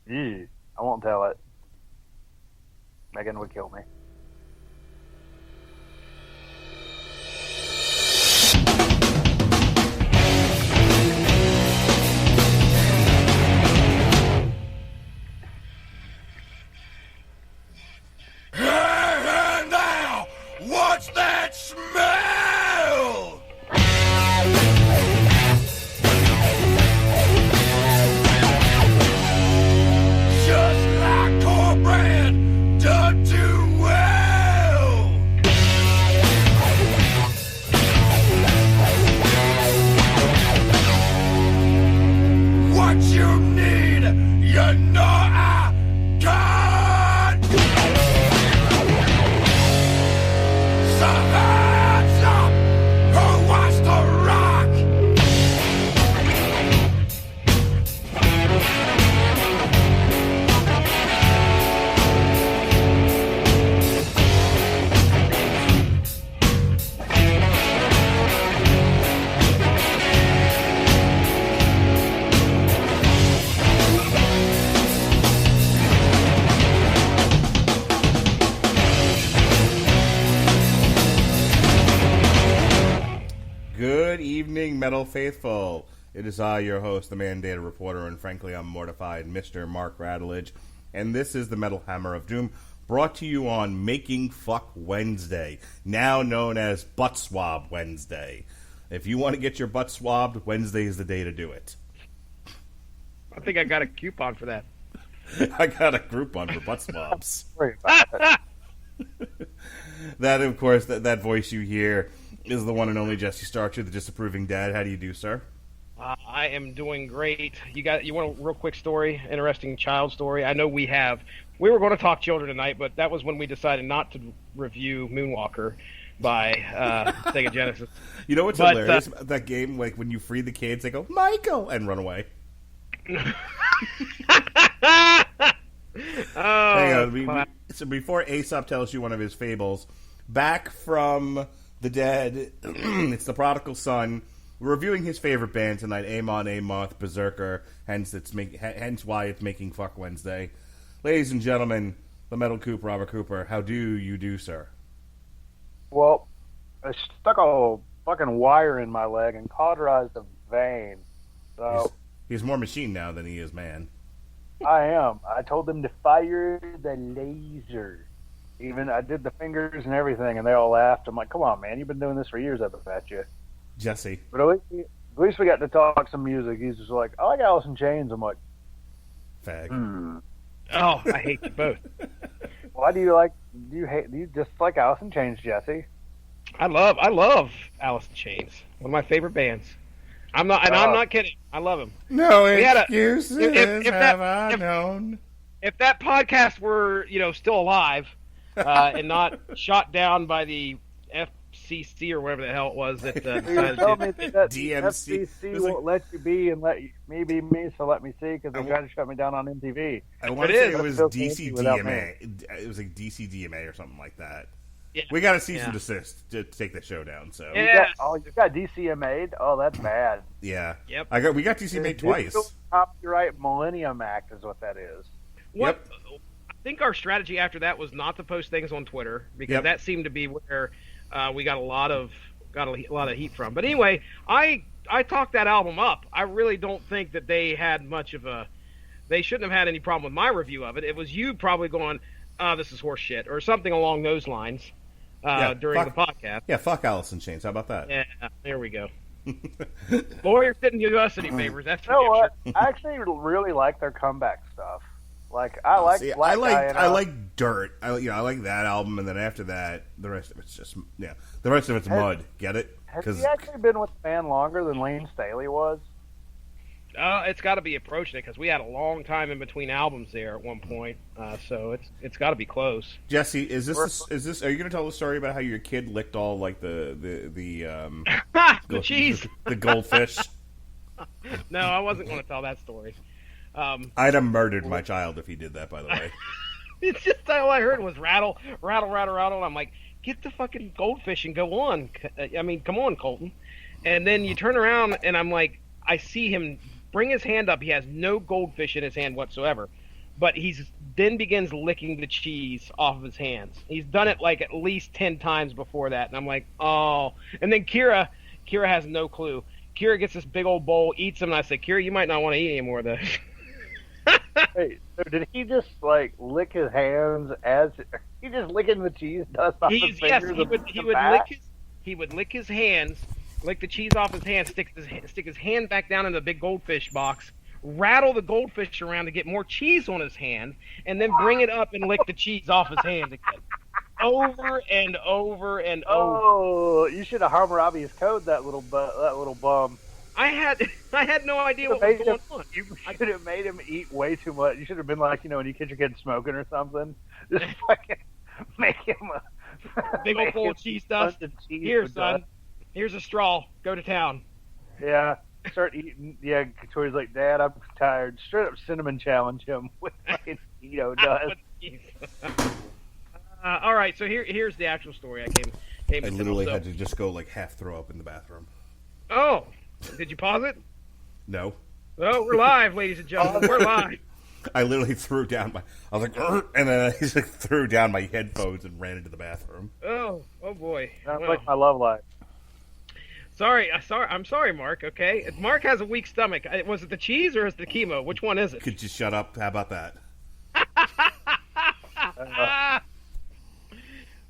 Ew, I won't tell it. Megan would kill me. And now, what's that smell? Just like cornbread done too well. What you need, you know I got. So hands up, who wants to rock? Good evening, Metal Faithful. It is I, your host, the Mandated Reporter, and frankly, I'm mortified, Mr. Mark Radulich. And this is the Metal Hammer of Doom, brought to you on Making Fuck Wednesday, now known as Butt Swab Wednesday. If you want to get your butt swabbed, Wednesday is the day to do it. I think I got a coupon for that. I got a Groupon for butt swabs. Sorry about that. That, of course, that voice you hear is the one and only Jesse Starcher, the disapproving dad. How do you do, sir? I am doing great. You want a real quick story, interesting child story? I know we were going to talk children tonight, but that was when we decided not to review Moonwalker by Sega Genesis. You know what's hilarious about that game? Like when you free the kids, they go, Michael, and run away. Hang on. So before Aesop tells you one of his fables, back from the dead, it's the prodigal son. We're reviewing his favorite band tonight, Amon Amarth, Beserker, hence why it's Making Fuck Wednesday. Ladies and gentlemen, the Metal Coop, Robert Cooper, how do you do, sir? Well, I stuck a fucking wire in my leg and cauterized a vein. So He's more machine now than he is man. I am. I told them to fire the laser. Even I did the fingers and everything, and they all laughed. I'm like, come on, man, you've been doing this for years, I bet you. Jesse. But at least we got to talk some music. He's just like, I like Alice in Chains. I'm like, Fag. Oh, I hate you both. Why do you just like Alice in Chains, Jesse? I love Alice in Chains. One of my favorite bands. I'm not kidding. I love them. No excuses I if- known. If that podcast were, still alive and not shot down by the FCC or whatever the hell it was that You told me that DMC. FCC won't let you be and let me be me, so let me see, because they tried to shut me down on MTV. I want to say it was Still fancy without me. DCDMA. It was like DCDMA or something like that. Yeah. We got a cease and desist to take the show down. So Yeah. You got DCMA'd? Oh, that's bad. yeah, Yep. we got DCMA twice. Digital Copyright Millennium Act is what that is. I think our strategy after that was not to post things on Twitter because that seemed to be where we got a lot of heat from. But anyway, I talked that album up. I really don't think that they had much of a. They shouldn't have had any problem with my review of it. It was you probably going, "This is horse shit" or something along those lines during the podcast. Yeah, fuck Alice in Chains. How about that? Yeah, there we go. Lawyers didn't do us any favors. That's for You know damn what? sure. I actually really like their comeback stuff. Like I like Black Guy and I like Dirt. I like that album, and then after that, the rest of it's just the rest of it's mud. Get it? Has he actually been with the band longer than Lane Staley was? It's got to be approaching it because we had a long time in between albums there at one point. So it's got to be close. Jesse, is this? Are you going to tell the story about how your kid licked all like the the cheese, the goldfish? No, I wasn't going to tell that story. I'd have murdered my child if he did that. By the way, It's just all I heard was rattle, rattle, rattle, rattle. And I'm like, get the fucking goldfish and go on. I mean, come on, Colton. And then you turn around and I'm like, I see him bring his hand up. He has no goldfish in his hand whatsoever. but he's then begins licking the cheese off of his hands. He's done it like at least 10 times before that, and I'm like, oh. And then Kira has no clue. Kira gets this big old bowl, eats them, and I say, Kira, you might not want to eat any more of this. Hey, so did he just like lick his hands as he just licking the cheese dust off his Yes, fingers? he would lick his hands, lick the cheese off his hands, stick his hand back down in the big goldfish box, rattle the goldfish around to get more cheese on his hand, and then bring it up and lick the cheese off his hand again. Over and over and over. Oh, you should have Hammurabi's code that little bum. I had no idea what was going on. You should have made him eat way too much. You should have been like, when you catch your kid smoking or something, just fucking make him a big old bowl of cheese dust. Here, son. Here's a straw. Go to town. Yeah. Start eating. Yeah, Tori's like, Dad, I'm tired. Straight up cinnamon challenge him with fucking dust. All right, so here's the actual story. I literally had to just go like half throw up in the bathroom. Oh, did you pause it? No. Oh, we're live, ladies and gentlemen. We're live. I literally threw down I was like, "Urgh," and then I just like, threw down my headphones and ran into the bathroom. Oh boy. Sounds like my love life. I'm sorry, Mark. Okay, Mark has a weak stomach. Was it the cheese or is it the chemo? Which one is it? Could you shut up? How about that?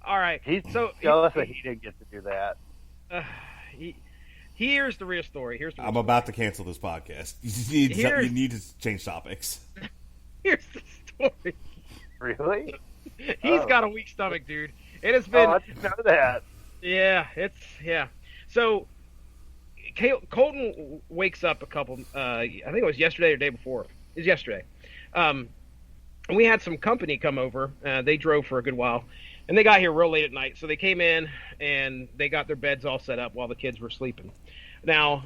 All right. He's so jealous that he didn't get to do that. Here's the real story. I'm about to cancel this podcast. You need to change topics. Here's the story. Really? He's got a weak stomach, dude. It has been. Oh, I didn't know that. Yeah. So, Colton wakes up I think it was yesterday or the day before. It was yesterday. And we had some company come over. They drove for a good while. And they got here real late at night. So they came in and they got their beds all set up while the kids were sleeping. Now,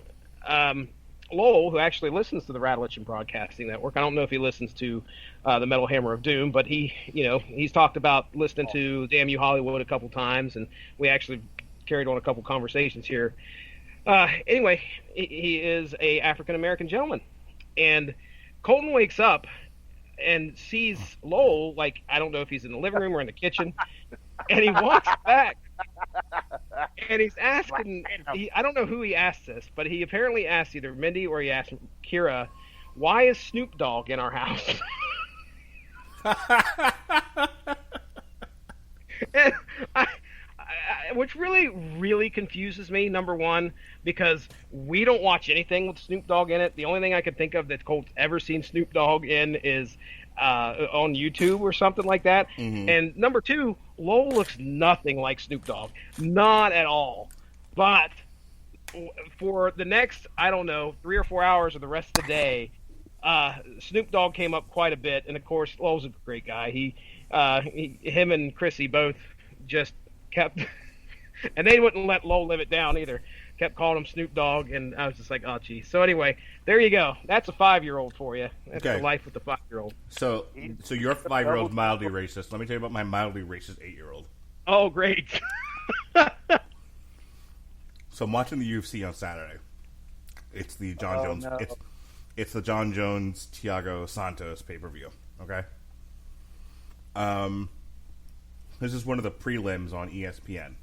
Lowell, who actually listens to the Rattlich and Broadcasting Network, I don't know if he listens to the Metal Hammer of Doom, but he's talked about listening to Damn You Hollywood a couple times, and we actually carried on a couple conversations here. Anyway, he is a African-American gentleman. And Colton wakes up and sees Lowell, like, I don't know if he's in the living room or in the kitchen, and he walks back, and he's asking, I don't know who he asked this, but he apparently asked either Mindy or he asked Kira, why is Snoop Dogg in our house? And which really, really confuses me, number one, because we don't watch anything with Snoop Dogg in it. The only thing I can think of that Colt's ever seen Snoop Dogg in is on YouTube or something like that. Mm-hmm. And number two, Lowell looks nothing like Snoop Dogg. Not at all. But for the next, 3 or 4 hours or the rest of the day, Snoop Dogg came up quite a bit. And, of course, Lowell's a great guy. Him and Chrissy both just kept... And they wouldn't let Lowell live it down either. Kept calling him Snoop Dogg, and I was just like, oh, geez. So anyway, there you go. That's a 5-year-old for you. That's the life with the 5-year-old. So your 5-year-old's mildly racist. Let me tell you about my mildly racist 8-year-old. Oh, great. So I'm watching the UFC on Saturday. It's the John Jones. No. It's the John Jones Thiago Santos pay-per-view. Okay. This is one of the prelims on ESPN.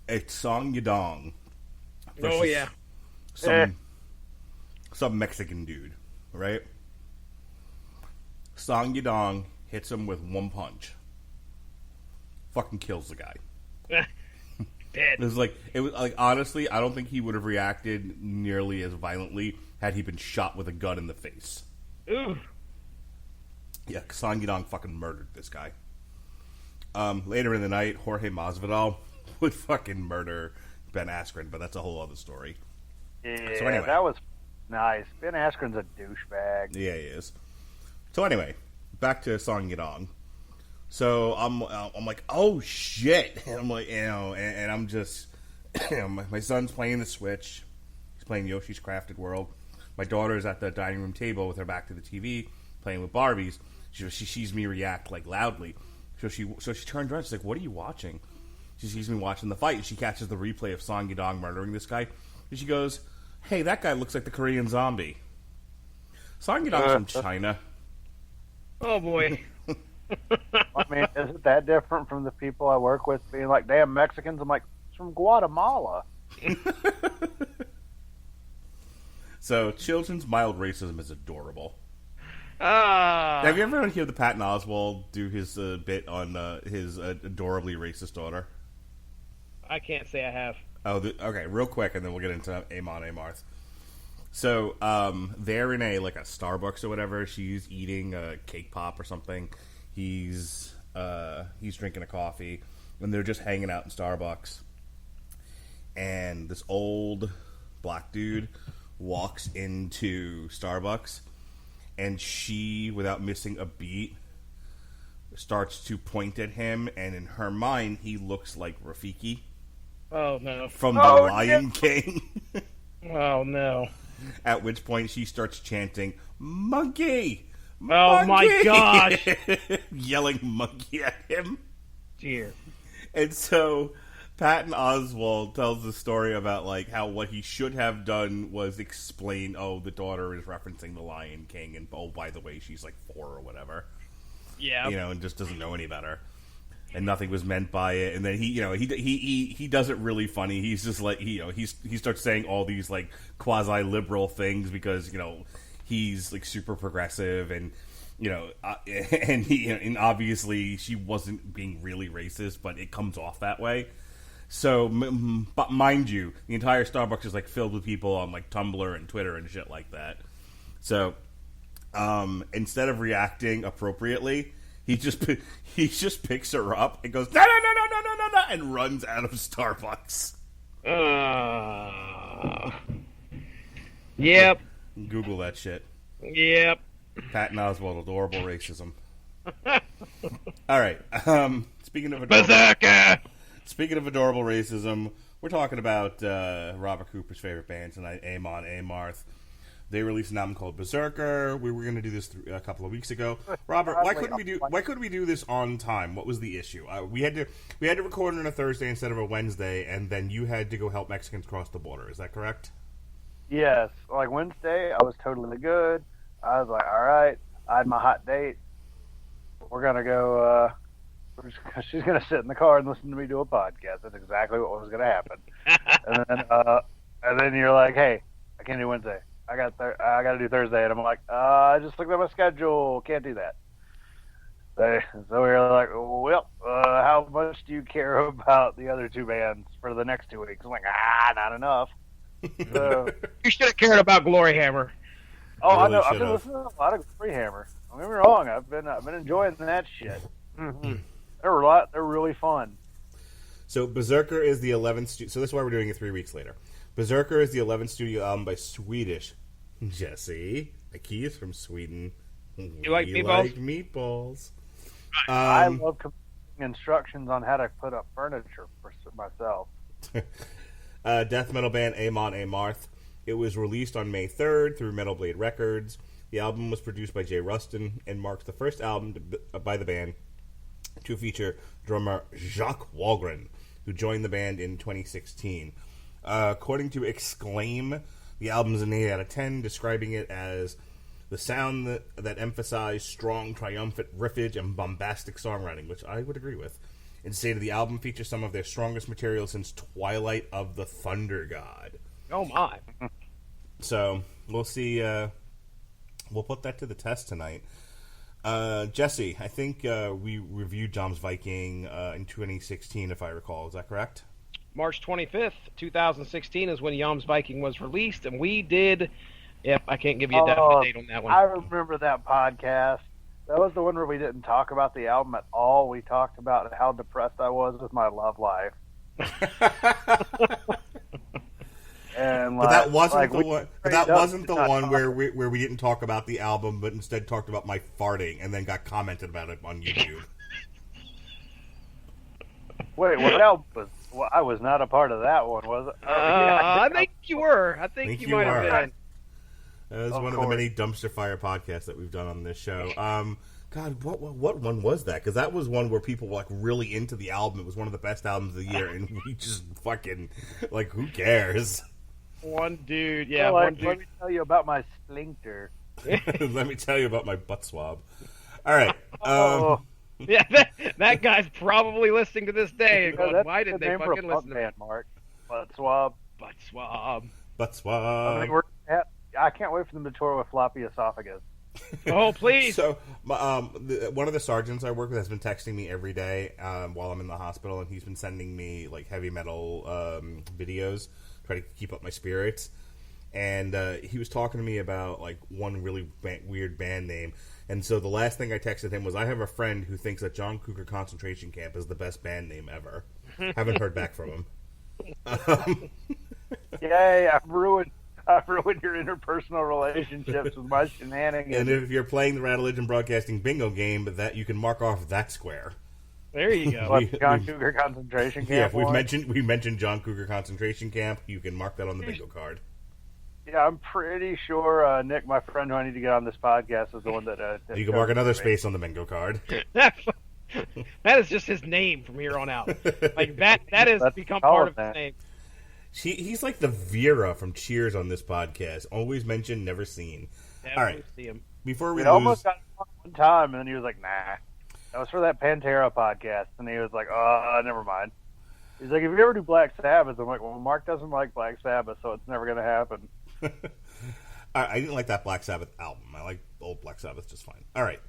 It's Song Yadong. Oh, yeah. Some Mexican dude, right? Song Yadong hits him with one punch. Fucking kills the guy. Dead. It was like honestly, I don't think he would have reacted nearly as violently had he been shot with a gun in the face. Ooh. Yeah, Song Yadong fucking murdered this guy. Later in the night, Jorge Masvidal would fucking murder Ben Askren, but that's a whole other story. Yeah, so anyway, that was nice. Ben Askren's a douchebag. Yeah, he is. So anyway, back to Song Yadong. So I'm like, oh shit, and I'm like, and I'm just, my son's playing the Switch. He's playing Yoshi's Crafted World. My daughter's at the dining room table with her back to the TV, playing with Barbies. She sees me react like loudly. So she turns around. She's like, "What are you watching?" She sees me watching the fight, and she catches the replay of Song Yadong murdering this guy. And she goes, "Hey, that guy looks like the Korean Zombie." Song Yadong's from China. Oh boy. I mean, is it that different from the people I work with being like, damn Mexicans? I'm like, it's from Guatemala. So, children's mild racism is adorable. Ah. Have you ever heard the Patton Oswalt do his bit on his adorably racist daughter? I can't say I have. Oh, okay, real quick, and then we'll get into Amon Amarth. So, they're in a Starbucks or whatever. She's eating a cake pop or something. He's drinking a coffee, and they're just hanging out in Starbucks. And this old black dude walks into Starbucks, and she, without missing a beat, starts to point at him, and in her mind, he looks like Rafiki. Oh no. From The Lion King. Oh no. At which point she starts chanting, "Monkey! Oh my gosh. Yelling monkey at him. Dear. And so Patton Oswalt tells the story about how what he should have done was explain, the daughter is referencing The Lion King, and by the way, she's 4 or whatever. Yeah. And just doesn't know any better. And nothing was meant by it. And then he does it really funny. He's just he starts saying all these quasi liberal things because he's super progressive and and obviously she wasn't being really racist, but it comes off that way. So, but mind you, the entire Starbucks is filled with people on Tumblr and Twitter and shit like that. So, instead of reacting appropriately, he just picks her up and goes, no, and runs out of Starbucks. Yep. Google that shit. Yep. Patton Oswalt, adorable racism. All right. Speaking of Beserker. Speaking of adorable racism, we're talking about Robert Cooper's favorite band tonight, Amon Amarth. They released an album called Beserker. We were going to do this a couple of weeks ago. Robert, why couldn't we do this on time? What was the issue? We had to record on a Thursday instead of a Wednesday, and then you had to go help Mexicans cross the border. Is that correct? Yes. Wednesday, I was totally good. I was like, all right. I had my hot date. We're going to go... she's going to sit in the car and listen to me do a podcast. That's exactly what was going to happen. and then you're like, hey, I can't do Wednesday. I got to do Thursday. And I'm like, I just looked at my schedule. Can't do that. So we were like, well, how much do you care about the other two bands for the next 2 weeks? I'm like, not enough. So, You should have cared about Glory Hammer. I Really know. I've been should've. listening to a lot of Freehammer. Don't get me wrong. I've been enjoying that shit. Mm-hmm. They're really fun. So Beserker is the 11th... So this is why we're doing it 3 weeks later. Beserker is the 11th studio album by Swedish Jesse. Ikea is from Sweden. You like We meatballs? like meatballs. I love instructions on how to put up furniture for myself. Death metal band Amon Amarth. It was released on May 3rd through Metal Blade Records. The album was produced by Jay Rustin and marks the first album by the band to feature drummer Jacques Walgren, who joined the band in 2016. According to Exclaim, the album's an 8 out of 10, describing it as the sound that emphasized strong, triumphant riffage and bombastic songwriting, which I would agree with. It stated the album features some of their strongest material since Twilight of the Thunder God. Oh my. So, we'll see. We'll put that to the test tonight. Jesse, I think we reviewed Jom's Viking in 2016, if I recall. Is that correct? March 25th, 2016 is when Yom's Viking was released, and we did... Yep, I can't give you a definite date on that one. I remember that podcast. That was the one where we didn't talk about the album at all. We talked about how depressed I was with my love life. And But that wasn't the one. But that straight up wasn't the did not one talk- where we didn't talk about the album, but instead talked about my farting, and then got commented about it on YouTube. Wait, what album was? Well, I was not a part of that one, was it? I think you were. I think you might have were. been. That was Of one of the course. many dumpster fire podcasts that we've done on this show. God, what one was that? Because that was one where people were really into the album. It was one of the best albums of the year, and we just fucking who cares? One dude, yeah, Well, one dude. let me tell you about my sphincter. Let me tell you about my butt swab. All right. Oh, Yeah, that guy's probably listening to this day and yeah, going, that's why the did they name for a fucking punk listen to me? band, Mark. Butt swab. Butt swab. Butt I swab. mean, I can't wait for them to tour with floppy esophagus. Oh, please. So, one of the sergeants I work with has been texting me every day while I'm in the hospital, and he's been sending me like heavy metal videos, try to keep up my spirits. And he was talking to me about like one really weird band name. And so the last thing I texted him was, I have a friend who thinks that John Cougar Concentration Camp is the best band name ever. Haven't heard back from him. Yay! I've ruined your interpersonal relationships with my shenanigans. And if you're playing the Rattledge Broadcasting bingo game, that you can mark off that square. There you go. What, John Cougar Concentration Yeah, Camp? if we mentioned John Cougar Concentration Camp, you can mark that on the bingo card. Yeah, I'm pretty sure Nick, my friend who I need to get on this podcast, is the one that. You can mark another space on the bingo card. That is just his name from here on out. Like that has That's become all part of of his that. name. He's like the Vera from Cheers on this podcast. Always mentioned, never seen. Never All right. see him. Before we We lose, almost got him one time, and then he was like, "Nah." That was for that Pantera podcast, and he was like, "Oh, never mind." He's like, "If you ever do Black Sabbath," I'm like, "Well, Mark doesn't like Black Sabbath, so it's never going to happen." I didn't like that Black Sabbath album. I like old Black Sabbath just fine. All right.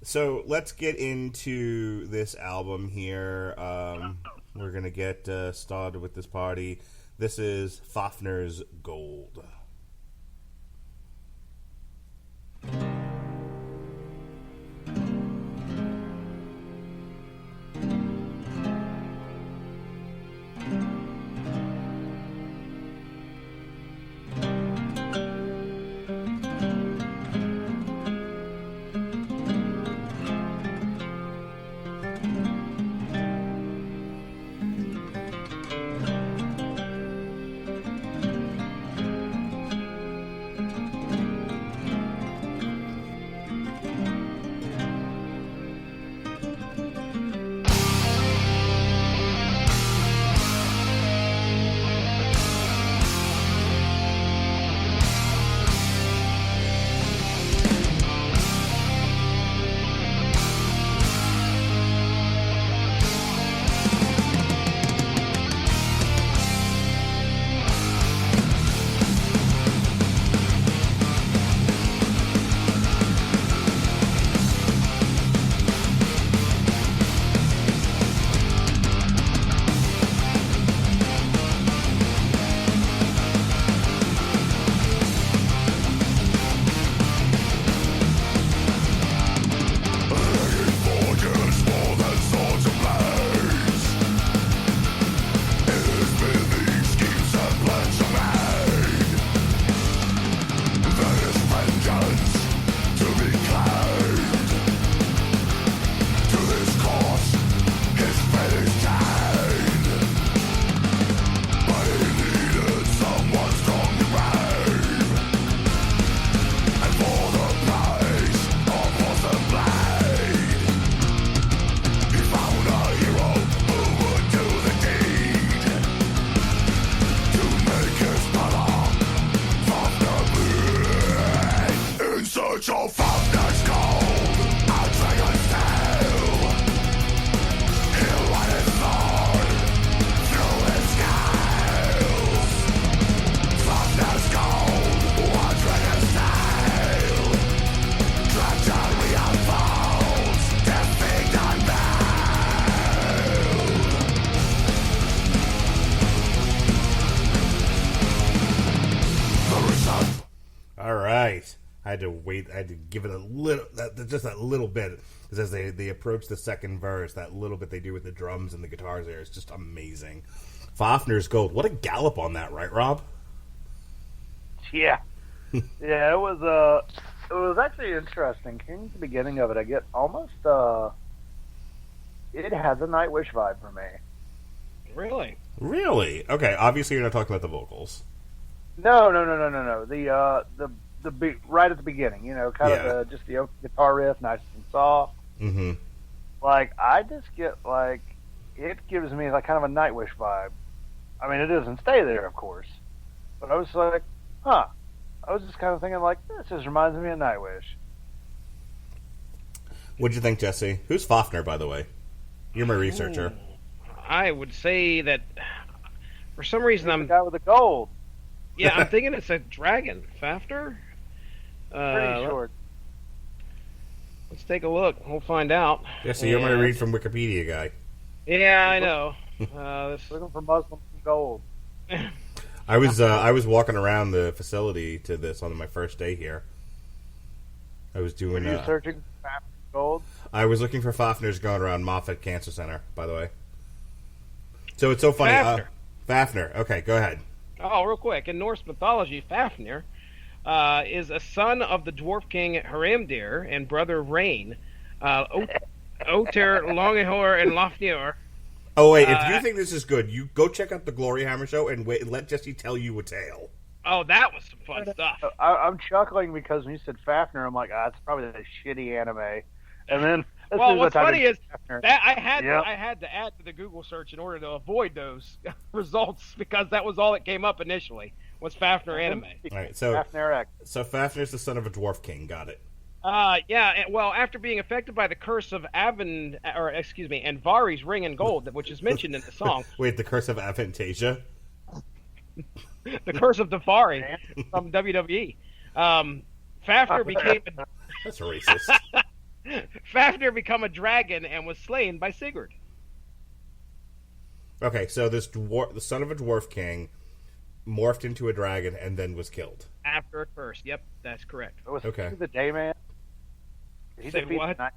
So let's get into this album here. We're going to get started with this party. This is Fafner's Gold. I had to wait. I had to give it a little, just that little bit, because as they approach the second verse, that little bit they do with the drums and the guitars there is just amazing. Fafner's Gold. What a gallop on that, right, Rob? Yeah, yeah. It was actually interesting. Hearing the beginning of it, I get almost it has a Nightwish vibe for me. Really? Really? Okay. Obviously, you're not talking about the vocals. No. The beat right at the beginning, kind of just the guitar riff, nice and soft. Mm-hmm. Like, I just get, like, it gives me, like, kind of a Nightwish vibe. I mean, it doesn't stay there, of course. But I was like, I was just kind of thinking, like, this just reminds me of Nightwish. What'd you think, Jesse? Who's Fafnir, by the way? You're my researcher. I would say that for some reason The guy with the gold. I'm thinking it's a dragon. Fafnir? Pretty short. Let's take a look. We'll find out. Jesse, you're my read from Wikipedia guy. Yeah, I know. Looking for Muslim gold. I was walking around the facility to this on my first day here. I was doing. Were you searching for Fafnir gold? I was looking for Fafnir's going around Moffitt Cancer Center, by the way. So it's so funny. Fafnir. Fafnir. Okay, go ahead. Oh, real quick. In Norse mythology, Fafnir is a son of the dwarf king Haramdir and brother of Rain, Oter, Longihor, and Lofnir. Oh wait, if you think this is good, you go check out the Glory Hammer show and wait. Let Jesse tell you a tale. Oh, that was some fun stuff. I'm chuckling because when you said Fafnir, I'm like, it's probably that shitty anime. And then, Well, what's funny is Fafnir, that I had to add to the Google search in order to avoid those results because that was all that came up initially was Fafnir anime. All right, so Fafnir X. So Fafnir's the son of a dwarf king. Got it. Well, after being affected by the curse of Anvari's ring and gold, which is mentioned in the song. Wait, the curse of Avantasia? The curse of Davari from WWE. Fafnir became That's racist. Fafnir became a dragon and was slain by Sigurd. Okay, so this the son of a dwarf king morphed into a dragon and then was killed. After a curse. Yep, that's correct. Was Okay. he the Dayman? He Say defeated what? the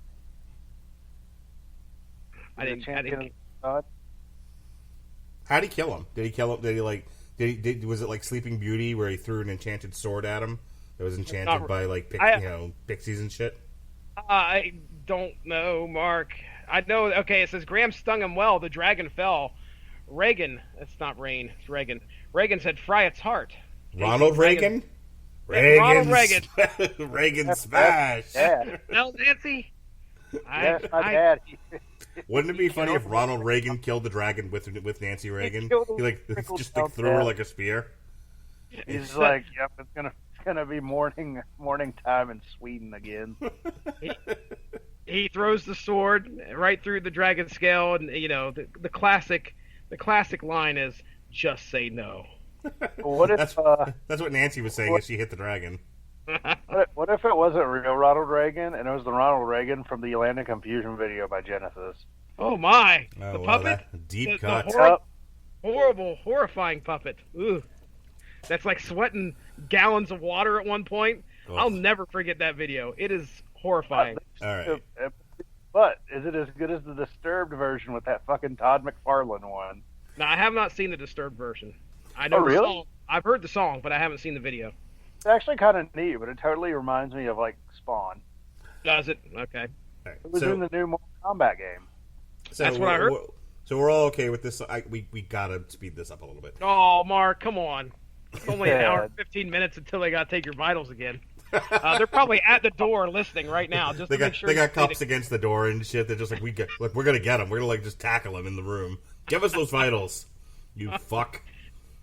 I didn't. God? How'd he kill him? Did he kill him? Was it like Sleeping Beauty where he threw an enchanted sword at him that was enchanted by like pixies and shit? I don't know, Mark. I know. Okay, it says Graham stung him well. The dragon fell. Reagan. That's not Rain. It's Reagan. Reagan said, "Fry its heart." Ronald Reagan. Ronald Reagan. Reagan smash. Yeah. No, Nancy. That's my dad. Wouldn't it be funny if Ronald Reagan killed the dragon with Nancy Reagan? He just threw her like a spear. He's like, yep, it's gonna be morning time in Sweden again. He throws the sword right through the dragon's scale, and the classic line is just say no. What if that's what Nancy was saying as she hit the dragon. What if it wasn't real Ronald Reagan and it was the Ronald Reagan from the Land of Confusion video by Genesis? Oh my! Oh, The wow, puppet, deep the cut. horrible, horrifying puppet. Ooh, that's like sweating gallons of water at one point. Oh. I'll never forget that video. It is horrifying. All right. But is it as good as the Disturbed version with that fucking Todd McFarlane one? Now I have not seen the Disturbed version. I know really? the song. I've heard the song, but I haven't seen the video. It's actually kind of neat, but it totally reminds me of like Spawn. Does it? Okay. All right. It was in the new Mortal Kombat game. So That's what I heard. So we're all okay with this. We gotta speed this up a little bit. Oh, Mark, come on. It's only an Yeah. hour and 15 minutes until they got to take your vitals again. They're probably at the door listening right now. Just They to got make sure they got cops against the door and shit. They're just like we're gonna get them. We're gonna just tackle them in the room. Give us those vitals, you fuck.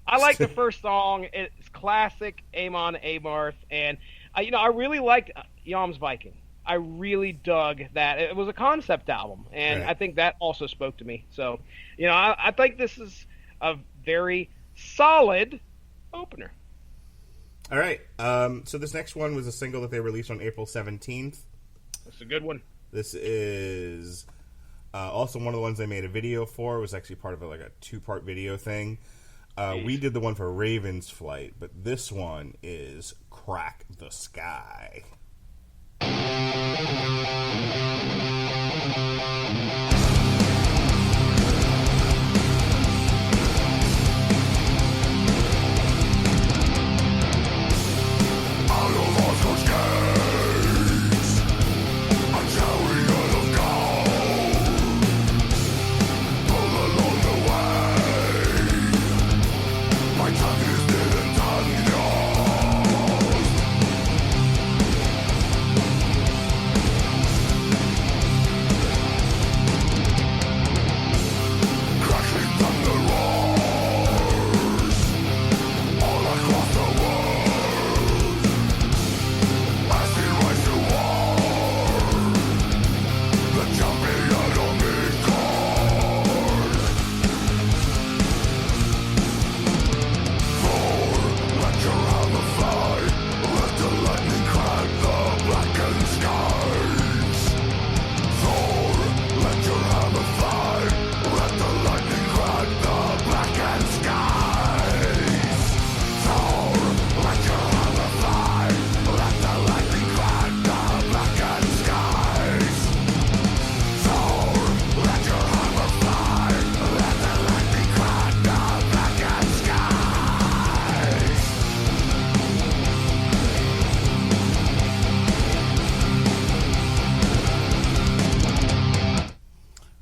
I like the first song. It's classic Amon Amarth, and I really liked Yom's Viking. I really dug that. It was a concept album, and Right. I think that also spoke to me. So, I think this is a very solid opener. All right. So this next one was a single that they released on April 17th. That's a good one. This is also one of the ones they made a video for. It was actually part of a 2-part video thing. We did the one for Raven's Flight, but this one is Crack the Sky.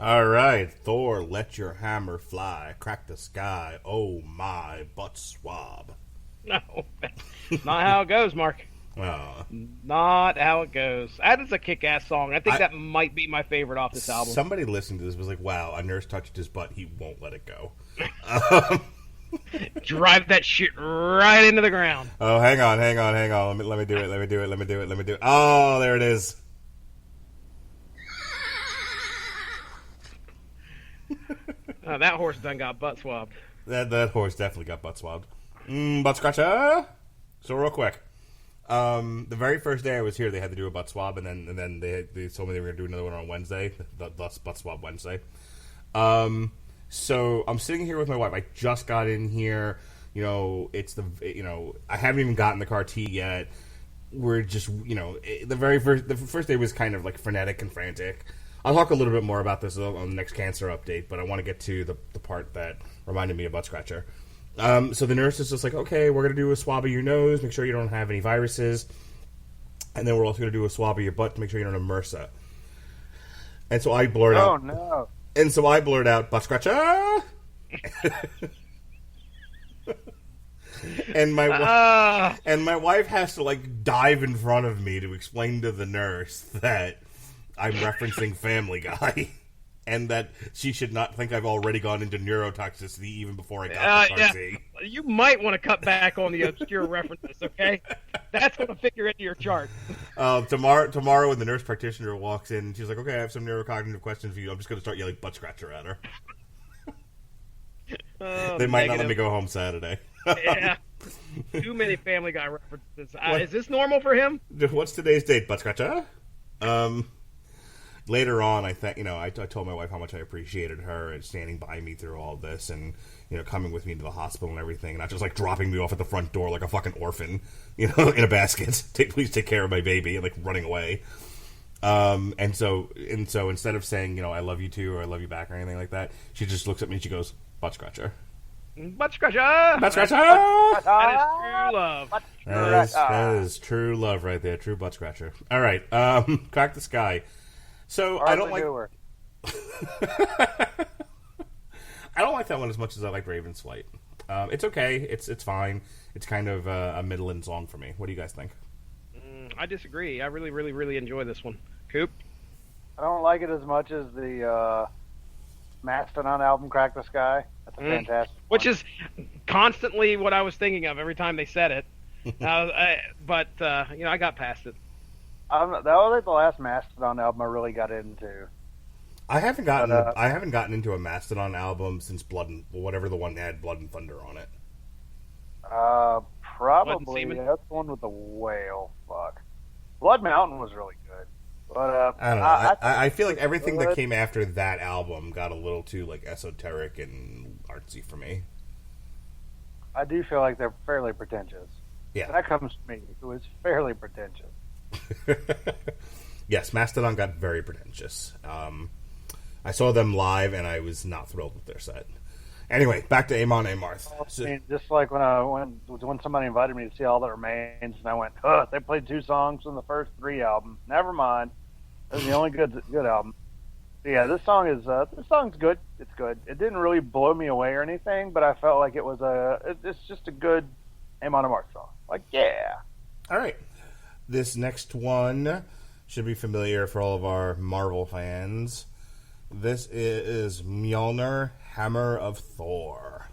All right, Thor, let your hammer fly, crack the sky. Oh my, butt swab. No, not how it goes, Mark. Oh. Not how it goes. That is a kick-ass song. I think that might be my favorite off this album. Somebody listening to this was like, "Wow, a nurse touched his butt. He won't let it go." Drive that shit right into the ground. Oh, hang on. Let me do it. Oh, there it is. That horse done got butt swabbed. That horse definitely got butt swabbed. Butt scratcher. So real quick, the very first day I was here, they had to do a butt swab, and then they told me they were going to do another one on Wednesday. Thus, butt swab Wednesday. So I'm sitting here with my wife. I just got in here. I haven't even gotten the car tea yet. We're just, the first day was kind of like frenetic and frantic. I'll talk a little bit more about this on the next cancer update, but I want to get to the part that reminded me of butt scratcher. So the nurse is just like, okay, we're going to do a swab of your nose, make sure you don't have any viruses, and then we're also going to do a swab of your butt to make sure you don't have MRSA. And so I blurred out. Oh, no. And so I blurred out, butt scratcher! and my wife has to, like, dive in front of me to explain to the nurse that I'm referencing Family Guy. And that she should not think I've already gone into neurotoxicity even before I got the CAR-T. Yeah. You might want to cut back on the obscure references, okay? That's going to figure into your chart. Tomorrow when the nurse practitioner walks in, she's like, okay, I have some neurocognitive questions for you. I'm just going to start yelling butt scratcher at her. They might not let me go home Saturday. Yeah. Too many Family Guy references. Is this normal for him? What's today's date, butt scratcher? Later on, I told my wife how much I appreciated her and standing by me through all this, and coming with me to the hospital and everything, not just like dropping me off at the front door like a fucking orphan, in a basket. Please take care of my baby, and like running away. And so instead of saying I love you too or I love you back or anything like that, she just looks at me and she goes, butt scratcher. Butt scratcher. Butt scratcher. That is true love. That is true love right there. True butt scratcher. All right, crack the sky. So I don't like. I don't like that one as much as I like Raven's Flight. It's okay. It's fine. It's kind of a middling song for me. What do you guys think? I disagree. I really, really, really enjoy this one. Coop? I don't like it as much as the Mastodon album, Crack the Sky. That's a fantastic one. Which is constantly what I was thinking of every time they said it. But I got past it. That was like the last Mastodon album I really got into. I haven't gotten into a Mastodon album since whatever the one that had Blood and Thunder on it. Probably that's the one with the whale. Fuck, Blood Mountain was really good, but I don't know. I feel like everything that came after that album got a little too like esoteric and artsy for me. I do feel like they're fairly pretentious. Yeah, that comes to me, who is fairly pretentious. Yes, Mastodon got very pretentious. I saw them live, and I was not thrilled with their set. Anyway, back to Amon Amarth. I mean, just like when somebody invited me to see All That Remains, and I went, they played 2 songs from the first 3 albums. Never mind, it was the only good album. But yeah, this song's good. It's good. It didn't really blow me away or anything, but I felt like it's just a good Amon Amarth song. Like, yeah. All right. This next one should be familiar for all of our Marvel fans. This is Mjolnir, Hammer of Thor.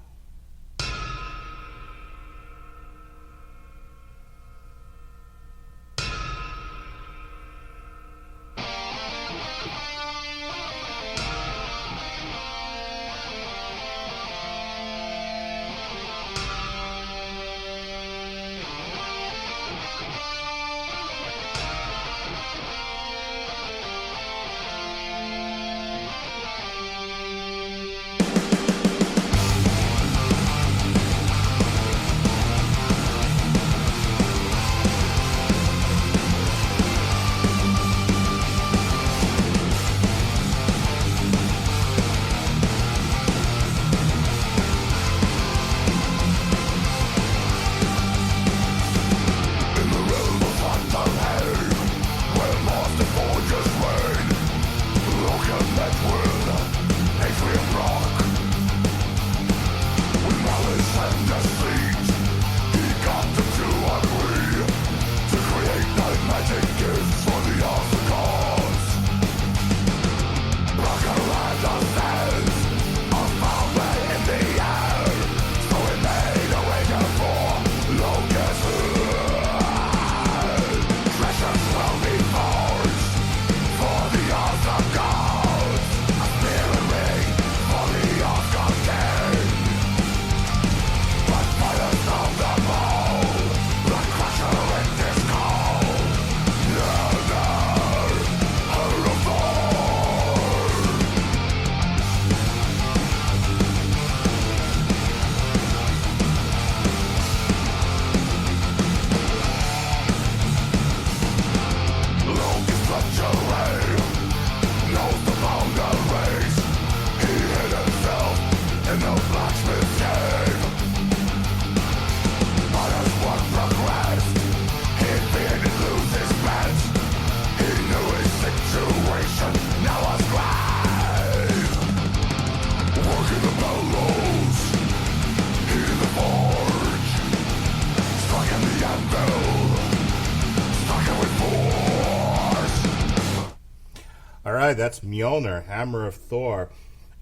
All right, that's Mjolnir, Hammer of Thor.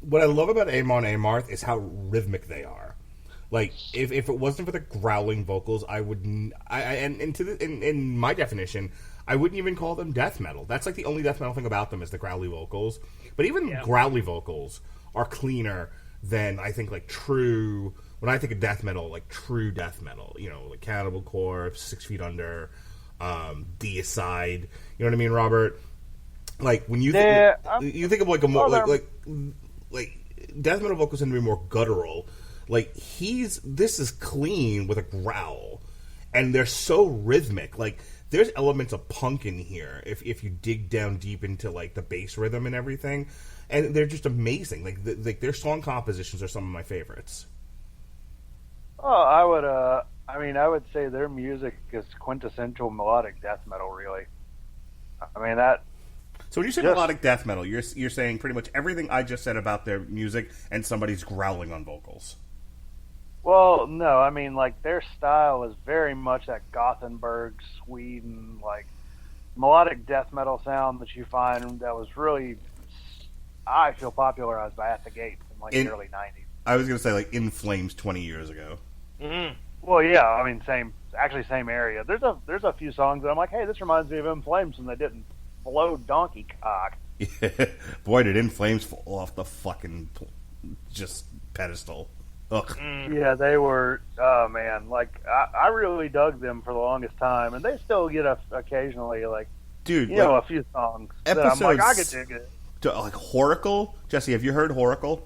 What I love about Amon Amarth is how rhythmic they are. Like, if it wasn't for the growling vocals, I wouldn't. In my definition, I wouldn't even call them death metal. That's like the only death metal thing about them is the growly vocals. But even growly vocals are cleaner than I think like true. When I think of death metal, like true death metal, you know, like Cannibal Corpse, 6 Feet Under, Deicide. You know what I mean, Robert? Like when you you think of like a more like death metal vocals tend to be more guttural. Like this is clean with a growl, and they're so rhythmic. Like there's elements of punk in here if you dig down deep into like the bass rhythm and everything, and they're just amazing. Like their song compositions are some of my favorites. Oh, I would say their music is quintessential melodic death metal. Really, I mean that. So when you say melodic death metal, you're saying pretty much everything I just said about their music, and somebody's growling on vocals. Well, no, I mean, like, their style is very much that Gothenburg, Sweden, like, melodic death metal sound that you find that was really, I feel, popularized by At the Gates in the early 90s. I was going to say, like, In Flames 20 years ago. Mm-hmm. Well, yeah, I mean, same area. There's a few songs that I'm like, hey, this reminds me of In Flames, and they didn't blow donkey cock. Yeah. Boy, did In Flames fall off the fucking just pedestal. Ugh. Yeah, they were. Oh man, like I really dug them for the longest time, and they still get occasionally like, dude, a few songs that I'm like, I could dig it. Like Horacle, Jesse, have you heard Horacle?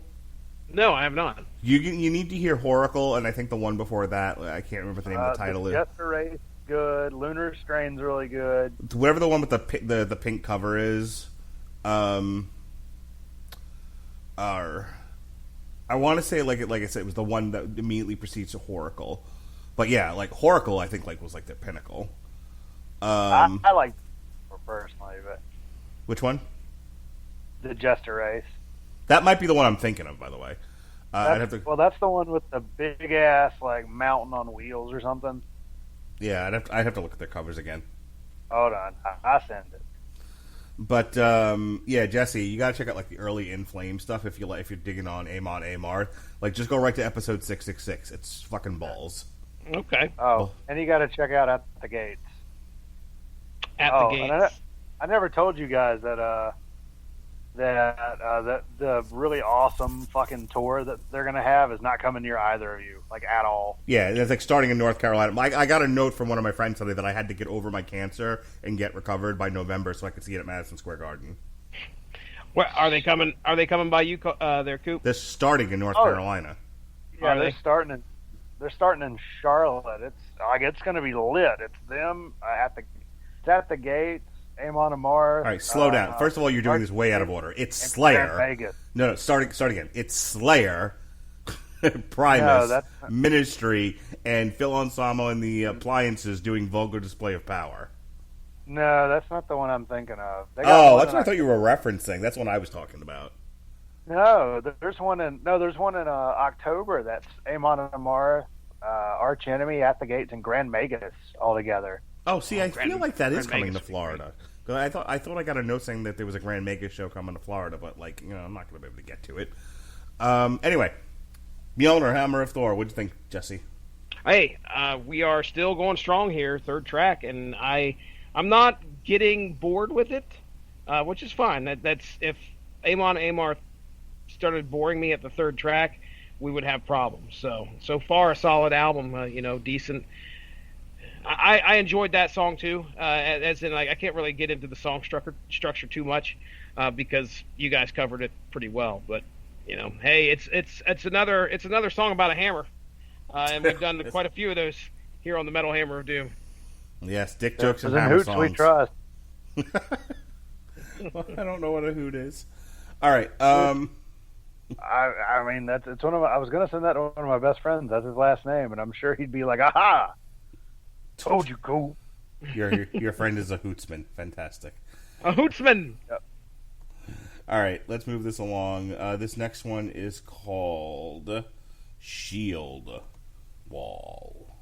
No, I have not. You need to hear Horacle, and I think the one before that, I can't remember what the name of the title is. Jester Race, good. Lunar Strain's really good. Whatever the one with the pink cover is, I want to say like I said, it was the one that immediately precedes Horacle, but yeah, like Horacle, I think was like their pinnacle. I like personally, but which one? The Jester Race. That might be the one I'm thinking of, by the way. That's the one with the big ass like mountain on wheels or something. Yeah, I'd have to look at their covers again. Hold on, I send it. But yeah, Jesse, you gotta check out like the early In Flame stuff if you're digging on Amon Amarth. Like, just go right to episode 666. It's fucking balls. Okay. Oh, and you gotta check out At the Gates. At the Gates. I never told you guys that the really awesome fucking tour that they're gonna have is not coming near either of you, like at all. Yeah, it's like starting in North Carolina. I got a note from one of my friends today that I had to get over my cancer and get recovered by November so I could see it at Madison Square Garden. Where are they coming? Are they coming by you, their Coop? They're starting in North Carolina. Yeah, they're starting in Charlotte. It's going to be lit. It's them at the Gates. Amon Amarth. All right, slow down. First of all, you're doing this way out of order. It's Slayer. Vegas. No, start again. It's Slayer, Primus, Ministry, and Phil Anselmo and the Appliances doing Vulgar Display of Power. No, that's not the one I'm thinking of. Oh, that's what I thought you were referencing. That's what I was talking about. No, there's one in October. That's Amon Amarth, Arch Enemy, At the Gates, and Grand Magus all together. Oh, see, I feel like that is coming to Florida. I thought I got a note saying that there was a Grand Magus show coming to Florida, but I'm not going to be able to get to it. Anyway, Mjolnir, Hammer of Thor. What'd you think, Jesse? Hey, we are still going strong here, third track, and I'm not getting bored with it, which is fine. That's if Amon Amarth started boring me at the third track, we would have problems. So far, a solid album. Decent. I enjoyed that song too. As in, like, I can't really get into the song structure too much because you guys covered it pretty well. But hey, it's another song about a hammer, and we've done quite a few of those here on the Metal Hammer of Doom. Yes, dick jokes and hammer songs. We trust. Well, I don't know what a hoot is. All right. I mean, it's one of I was gonna send that to one of my best friends. That's his last name, and I'm sure he'd be like, "Aha! Told you, cool." Your friend is a hootsman. Fantastic. A hootsman. Yep. All right, let's move this along. This next one is called Shield Wall.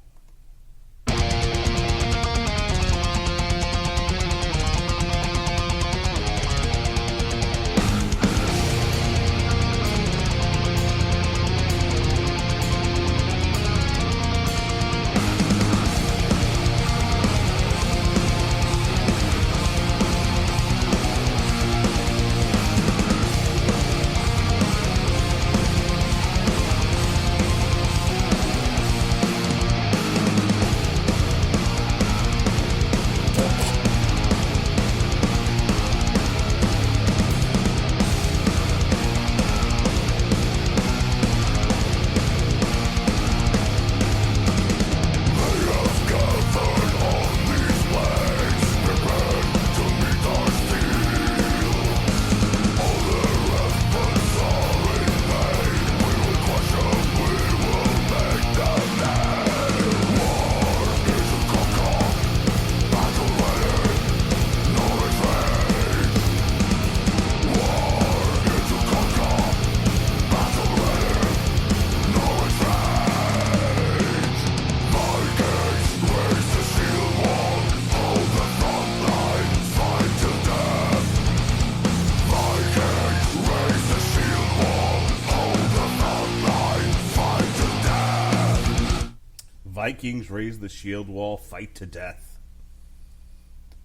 Vikings raise the shield wall, fight to death.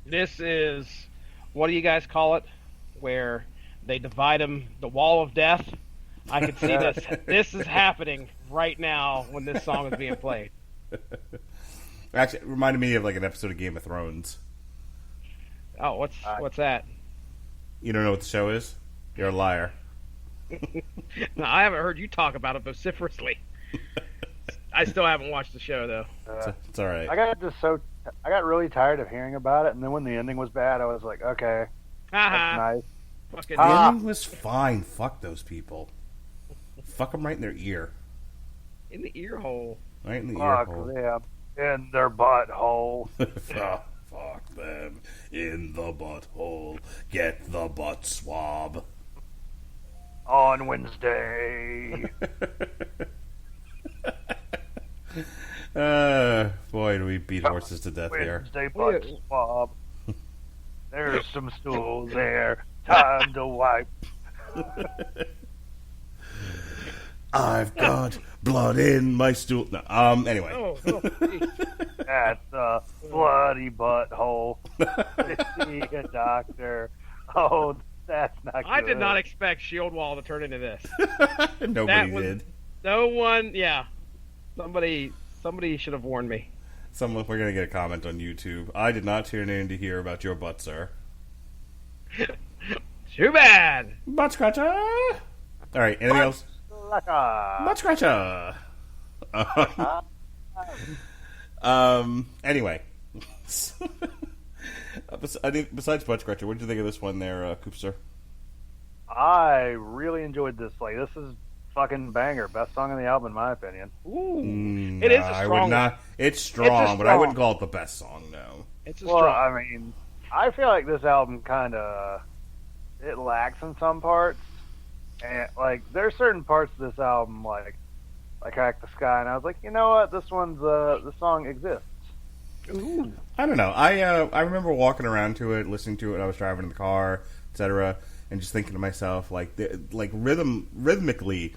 This is, what do you guys call it? Where they divide them, the wall of death. I can see this. This is happening right now when this song is being played. Actually, it reminded me of like an episode of Game of Thrones. Oh, what's that? You don't know what the show is? You're a liar. No, I haven't heard you talk about it vociferously. I still haven't watched the show though. It's all right. I got really tired of hearing about it, and then when the ending was bad, I was like, okay, that's nice. Fucking The ending was fine. Fuck those people. Fuck them right in their ear. in the ear hole. Right in the ear Fuck hole. them in their butthole. Fuck them in the butthole. Get the butt swab. On Wednesday. Boy, do we beat horses to death here. Wednesday butt swab. There's some stools there. Time to wipe. I've got blood in my stool. No, anyway. Oh, That's a bloody butthole. See a doctor. Oh, that's not good. I did not expect Shield Wall to turn into this. Nobody did. No one, yeah. Somebody should have warned me. We're going to get a comment on YouTube. I did not tune in to hear about your butt, sir. Too bad. Butt scratcher. All right, anything else? Butt scratcher. Anyway. Besides butt scratcher, what did you think of this one there, Coopster? I really enjoyed this. Like, this is fucking banger. Best song on the album, in my opinion. Ooh. It is a strong. It's strong, but I wouldn't call it the best song, no. It's a Well, strong. I mean, I feel like this album kind of it lacks in some parts, and like there's certain parts of this album like Hack the Sky, and I was like, you know what, this song exists. Ooh. I don't know. I remember walking around to it, listening to it. I was driving in the car, etc., and just thinking to myself, rhythmically,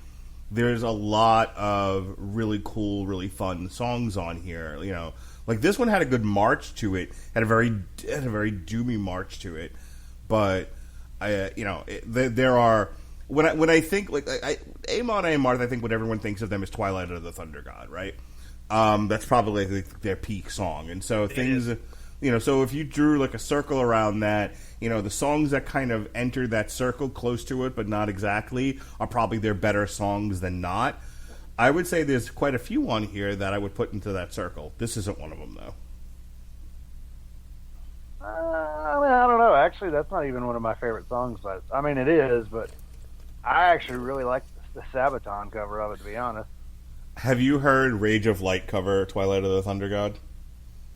there's a lot of really cool, really fun songs on here. You know, like this one had a good march to it, had a very doomy march to it. But there are when I think Amon Amarth, I think what everyone thinks of them is Twilight of the Thunder God, right? That's probably like their peak song, and so so if you drew like a circle around that, the songs that kind of enter that circle close to it, but not exactly, are probably their better songs than not. I would say there's quite a few on here that I would put into that circle. This isn't one of them, though. I don't know. Actually, that's not even one of my favorite songs. But I mean, it is. But I actually really like the Sabaton cover of it, to be honest. Have you heard Rage of Light cover Twilight of the Thunder God?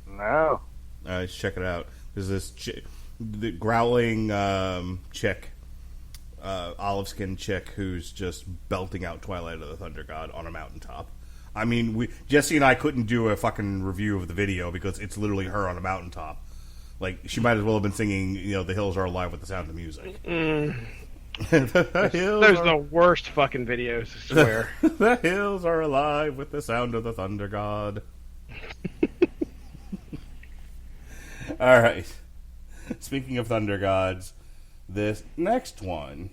No. Let's check it out. There's this the growling chick, olive skin chick, who's just belting out Twilight of the Thunder God on a mountaintop. I mean, Jesse and I couldn't do a fucking review of the video because it's literally her on a mountaintop. Like, she might as well have been singing, The Hills Are Alive with the Sound of Music. Those are the worst fucking videos, I swear. The hills are alive with the sound of the Thunder God. All right. Speaking of Thunder Gods, this next one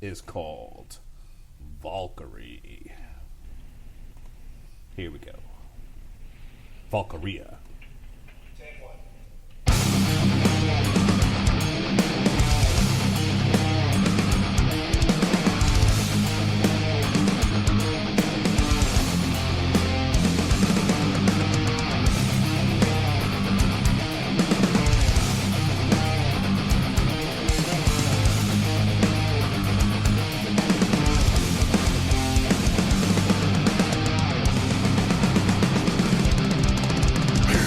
is called Valkyrie. Here we go. Valkyria. Here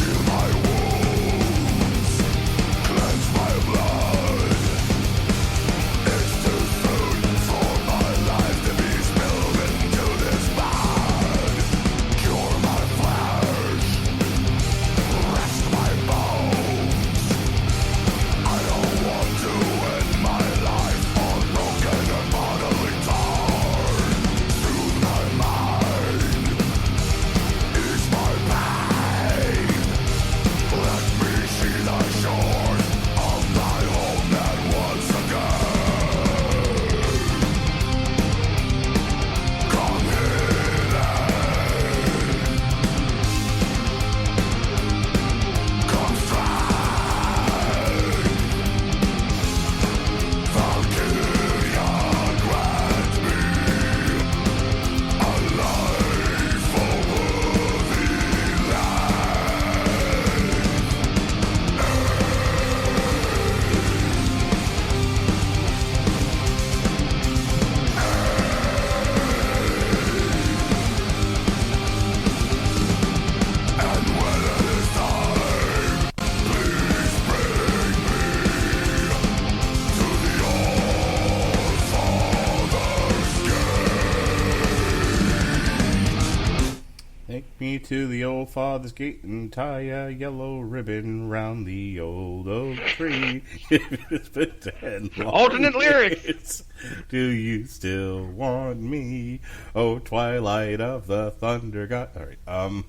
me to the old father's gate and tie a yellow ribbon round the old oak tree. It's been 10 long Alternate years. lyrics. Do you still want me? Oh, twilight of the thunder god. All right. I'm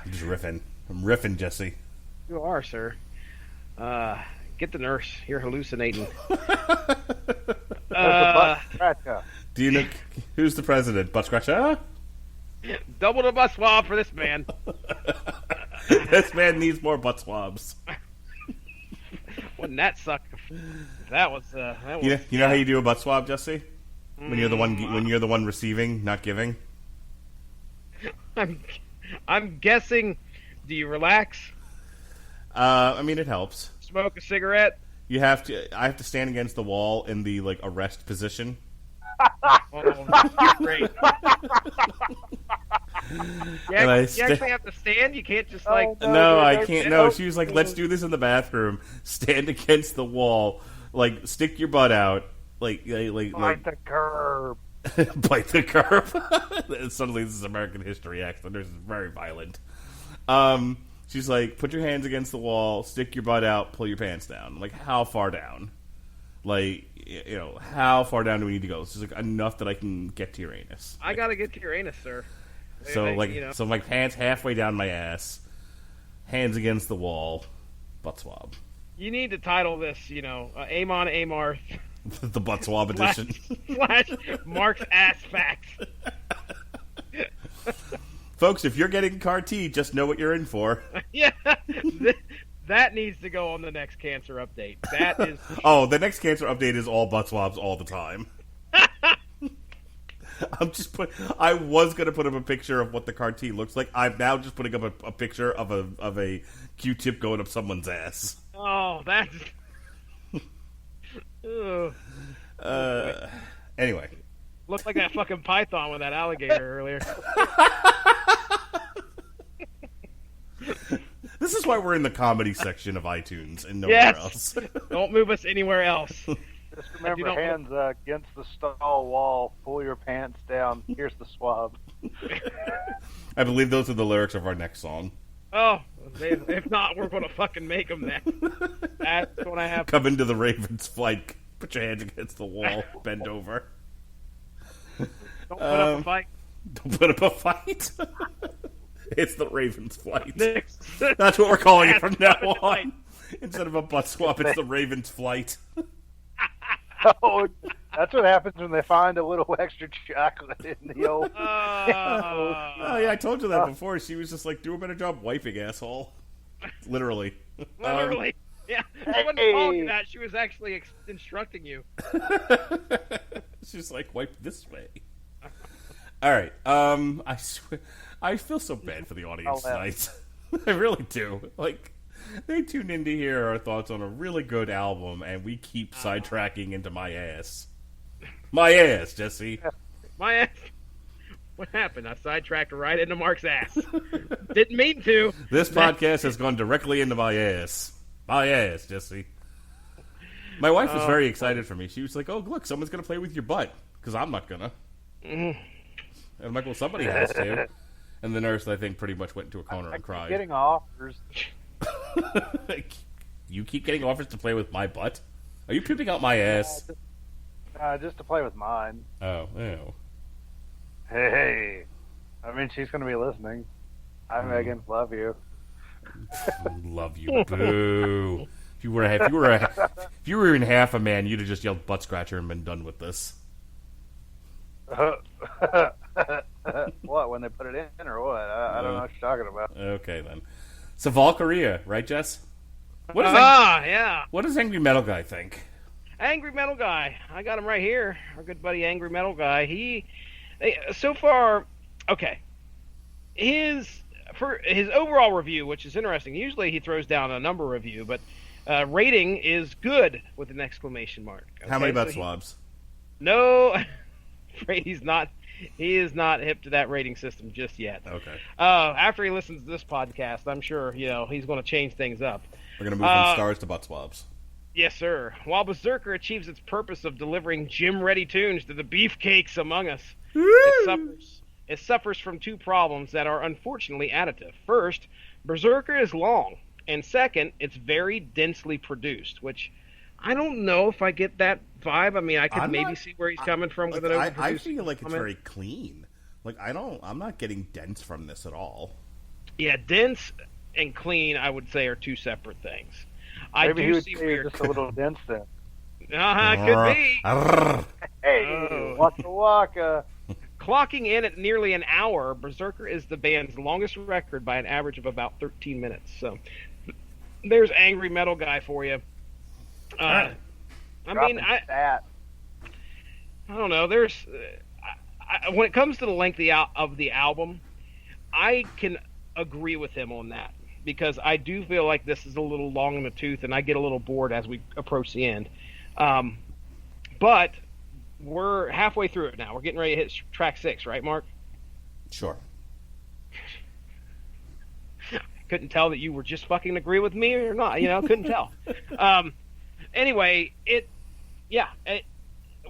just riffing. I'm riffing, Jesse. You are, sir. Get the nurse. You're hallucinating. Do you know who's the president? Butt scratcher? Double the butt swab for this man. This man needs more butt swabs. Wouldn't that suck? That was. You know how you do a butt swab, Jesse? When you're the one receiving, not giving. I'm guessing. Do you relax? I mean, it helps. Smoke a cigarette. I have to stand against the wall in the arrest position. Oh, great. You And actually have to stand. You can't just No, I can't. No, she was like, "Let's do this in the bathroom. Stand against the wall, stick your butt out, Bite the curb. bite the curb." Suddenly, this is American History X. The nurse is very violent. She's like, "Put your hands against the wall, stick your butt out, pull your pants down." I'm like, "How far down? How far down do we need to go?" She's like, "Enough that I can get to your anus." I gotta get to your anus, sir. So my pants halfway down my ass, hands against the wall, butt swab. You need to title this, Amon Amarth. The butt swab edition. Slash Mark's ass facts. Folks, if you're getting CAR-T, just know what you're in for. Yeah, that needs to go on the next cancer update. That is. Oh, the next cancer update is all butt swabs all the time. I was gonna put up a picture of what the CAR-T looks like. I'm now just putting up a picture of a Q-tip going up someone's ass. Oh, that's. Anyway. Looked like that fucking python with that alligator earlier. This is why we're in the comedy section of iTunes and nowhere else. Don't move us anywhere else. Just remember, hands against the stall wall, pull your pants down, here's the swab. I believe those are the lyrics of our next song. Oh, if not, we're going to fucking make them then. That's what I have. Come into the Raven's flight, put your hands against the wall, bend over. Don't put up a fight. Don't put up a fight. It's the Raven's flight. That's what we're calling it from now on. Instead of a butt swap, it's the Raven's flight. Oh, that's what happens when they find a little extra chocolate in the old. Oh yeah, I told you that before. She was just like, "Do a better job wiping, asshole." Literally. Literally. Yeah. She wasn't calling you that. She was actually instructing you. She's like, "Wipe this way." All right. I swear, I feel so bad for the audience tonight. I really do. They tuned in to hear our thoughts on a really good album, and we keep sidetracking into my ass. My ass, Jesse. My ass. What happened? I sidetracked right into Mark's ass. Didn't mean to. This podcast has gone directly into my ass. My ass, Jesse. My wife was very excited for me. She was like, "Oh, look, someone's going to play with your butt," because I'm not going to. And I'm like, "Well, somebody has to." And the nurse, I think, pretty much went into a corner and cried. Getting offers. You keep getting offers to play with my butt? Are you pooping out my ass? Just to play with mine. Oh, ew. Hey. I mean, she's going to be listening. Hi, Megan. Love you. Love you, boo. If you were even half a man, you'd have just yelled butt scratcher and been done with this. What, when they put it in or what? I don't know what you're talking about. Okay, then. So Valkyria, right, Jess? Yeah. What does Angry Metal Guy think? Angry Metal Guy. I got him right here. Our good buddy Angry Metal Guy. So far, okay. For his overall review, which is interesting. Usually he throws down a number review, but rating is good with an exclamation mark. Okay? How many butt swabs? No, afraid he's not. He is not hip to that rating system just yet. Okay. After he listens to this podcast, I'm sure he's going to change things up. We're going to move from stars to butt swabs. Yes, sir. While Beserker achieves its purpose of delivering gym-ready tunes to the beefcakes among us, it suffers it suffers from two problems that are unfortunately additive. First, Beserker is long, and second, it's very densely produced, which I don't know if I get that vibe. I mean, I could maybe see where he's coming from with an overproduced. I feel like it's very clean. Like I'm not getting dense from this at all. Yeah, dense and clean, I would say, are two separate things. Maybe I he do would see say where just a little dense then. could be. Hey, waka waka. Clocking in at nearly an hour, Beserker is the band's longest record by an average of about 13 minutes. So there's Angry Metal Guy for you. I mean, I don't know. There's when it comes to the length of the album, I can agree with him on that because I do feel like this is a little long in the tooth, and I get a little bored as we approach the end. But we're halfway through it now. We're getting ready to hit track 6, right, Mark? Sure. Couldn't tell that you were just fucking agree with me or not. Couldn't tell. Anyway,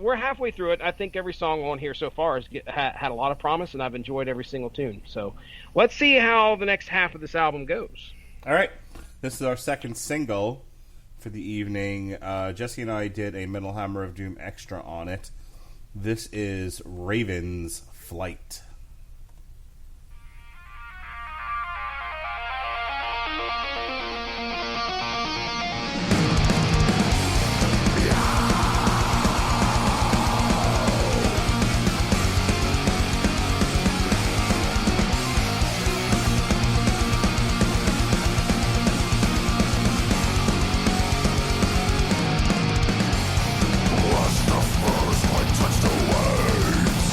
we're halfway through it. I think every song on here so far has had a lot of promise, and I've enjoyed every single tune. So let's see how the next half of this album goes. All right. This is our second single for the evening. Jesse and I did a Metal Hammer of Doom extra on it. This is Raven's Flight. Touch the waves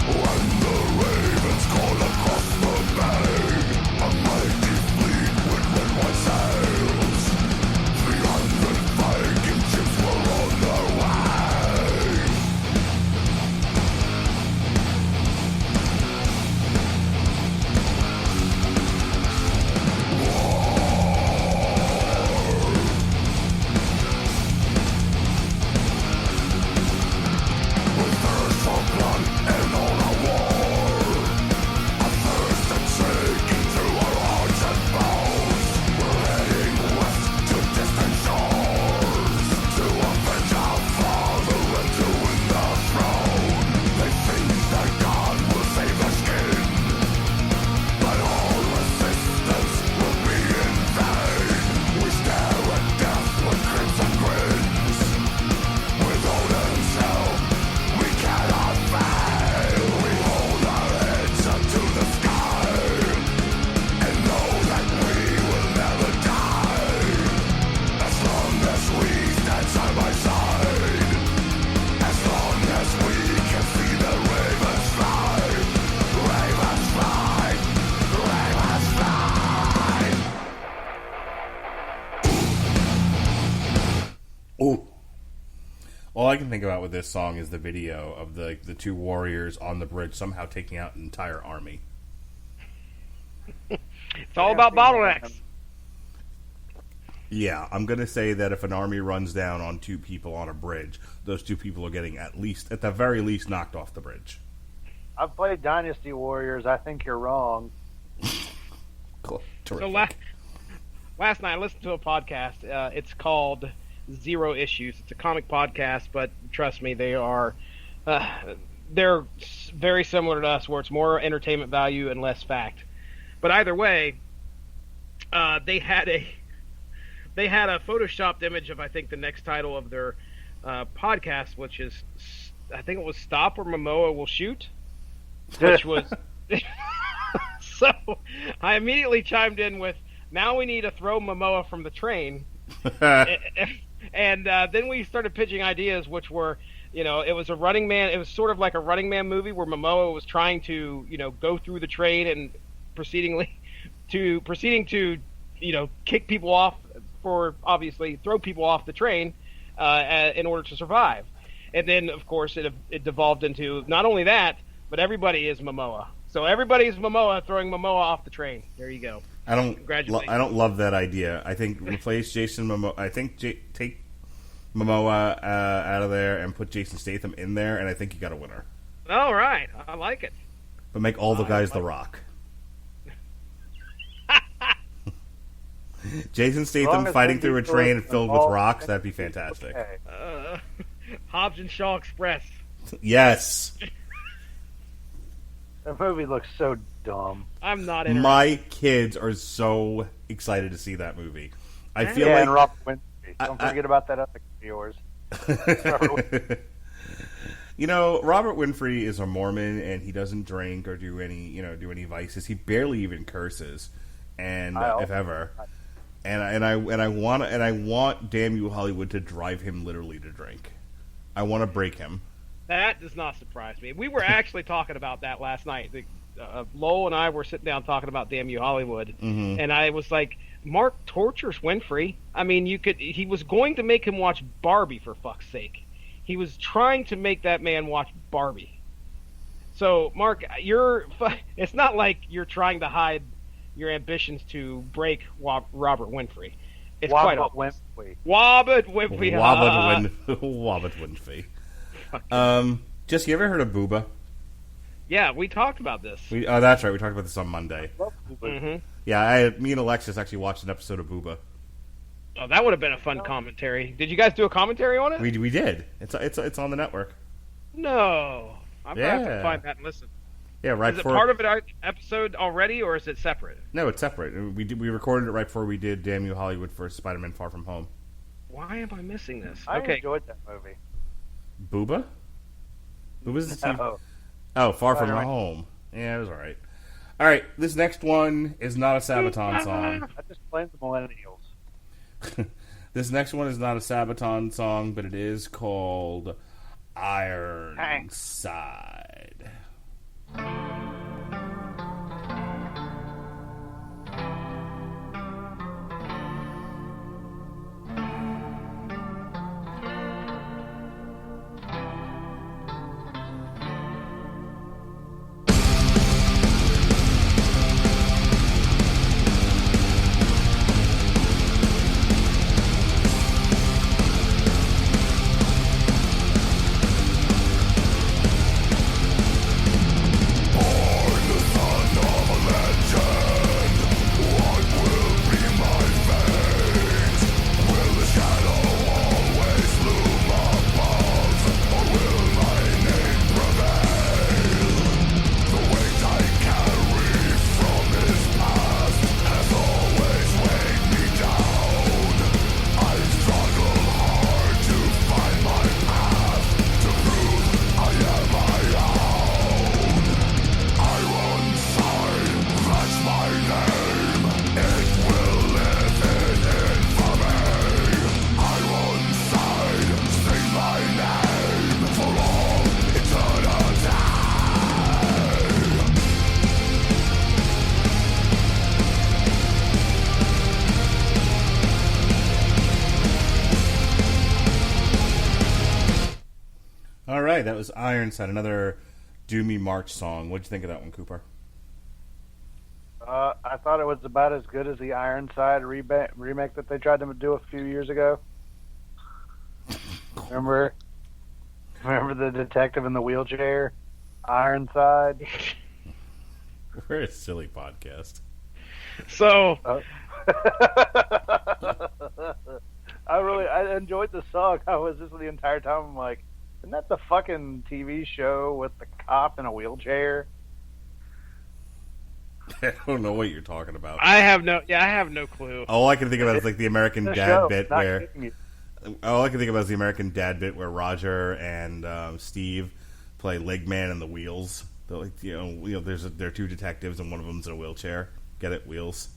when the ravens call All I can think about with this song is the video of the two warriors on the bridge somehow taking out an entire army. It's all about bottlenecks. Yeah, I'm going to say that if an army runs down on two people on a bridge, those two people are getting at the very least, knocked off the bridge. I've played Dynasty Warriors. I think you're wrong. Cool. So last night I listened to a podcast. It's called Zero Issues. It's a comic podcast, but trust me, they're very similar to us, where it's more entertainment value and less fact. But either way, they had a photoshopped image of, I think, the next title of their podcast, which is, I think it was Stop or Momoa Will Shoot, which was... So I immediately chimed in with, now we need to throw Momoa from the train. And then we started pitching ideas, which were, it was a Running Man. It was sort of like a Running Man movie where Momoa was trying to, go through the train and proceeding to, kick people off, for obviously throw people off the train in order to survive. And then, of course, it devolved into not only that, but everybody is Momoa. So everybody's Momoa throwing Momoa off the train. There you go. I don't love that idea. I think replace Jason Momoa. I think take Momoa out of there and put Jason Statham in there, and I think you got a winner. All right, I like it. but make all the guys The Rock. Jason Statham fighting through a train filled with rocks, that'd be fantastic. Okay. Hobbs and Shaw Express. Yes. That movie looks so dumb. I'm not interested. My kids are so excited to see that movie. I feel Yeah, like... and Robert Winfrey. Don't forget about that other kid of yours. You know, Robert Winfrey is a Mormon, and he doesn't drink or do any vices. He barely even curses, and if ever. And I want Damn You Hollywood to drive him literally to drink. I want to break him. That does not surprise me. We were actually talking about that last night. Lowell and I were sitting down talking about Damn You Hollywood, and I was like, Mark tortures Winfrey. I mean, he was going to make him watch Barbie, for fuck's sake. He was trying to make that man watch Barbie. So, Mark, it's not like you're trying to hide your ambitions to break Robert Winfrey. It's quite obvious. Wobbit Winfrey. Wobbit Winfrey. Jesse, you ever heard of Booba? Yeah, we talked about this. That's right. We talked about this on Monday. Mm-hmm. Yeah, me and Alexis actually watched an episode of Booba. Oh, that would have been a fun commentary. Did you guys do a commentary on it? We did. It's on the network. No, I'm gonna have to find that and listen. Yeah, right. Is it part of an episode already, or is it separate? No, it's separate. We recorded it right before we did Damn You Hollywood for Spider-Man: Far From Home. Why am I missing this? I enjoyed that movie. Booba? Booba's the No. Oh, Far From Home. Yeah, it was all right. All right, this next one is not a Sabaton song. I just blame the millennials. This next one is not a Sabaton song, but it is called Ironside. All right, that was Ironside, another Doomy March song. What'd you think of that one, Cooper? I thought it was about as good as the Ironside remake that they tried to do a few years ago. Remember the detective in the wheelchair? Ironside. We're a silly podcast. So, I enjoyed the song. I was just the entire time I'm like, isn't that the fucking TV show with the cop in a wheelchair? I don't know what you're talking about. I have no clue. All I can think about is like the American The Dad show, bit not where. kidding you. All I can think about is the American Dad bit where Roger and Steve play Legman and the Wheels. They're like, they're two detectives and one of them's in a wheelchair. Get it, Wheels?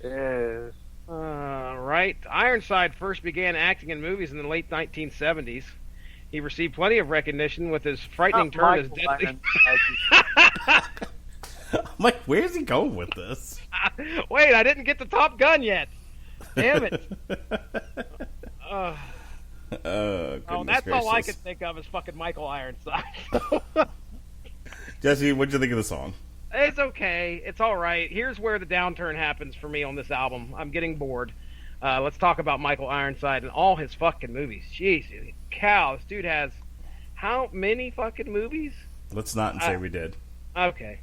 Yes. Right. Ironside first began acting in movies in the late 1970s. He received plenty of recognition with his frightening turn as Deadly. I'm like, where's he going with this? Wait, I didn't get to Top Gun yet. Damn it. That's all I could think of is fucking Michael Ironside. Jesse, what'd you think of the song? It's okay. It's all right. Here's where the downturn happens for me on this album. I'm getting bored. Let's talk about Michael Ironside and all his fucking movies. Jeez, cow, this dude has how many fucking movies? Let's not say we did. Okay.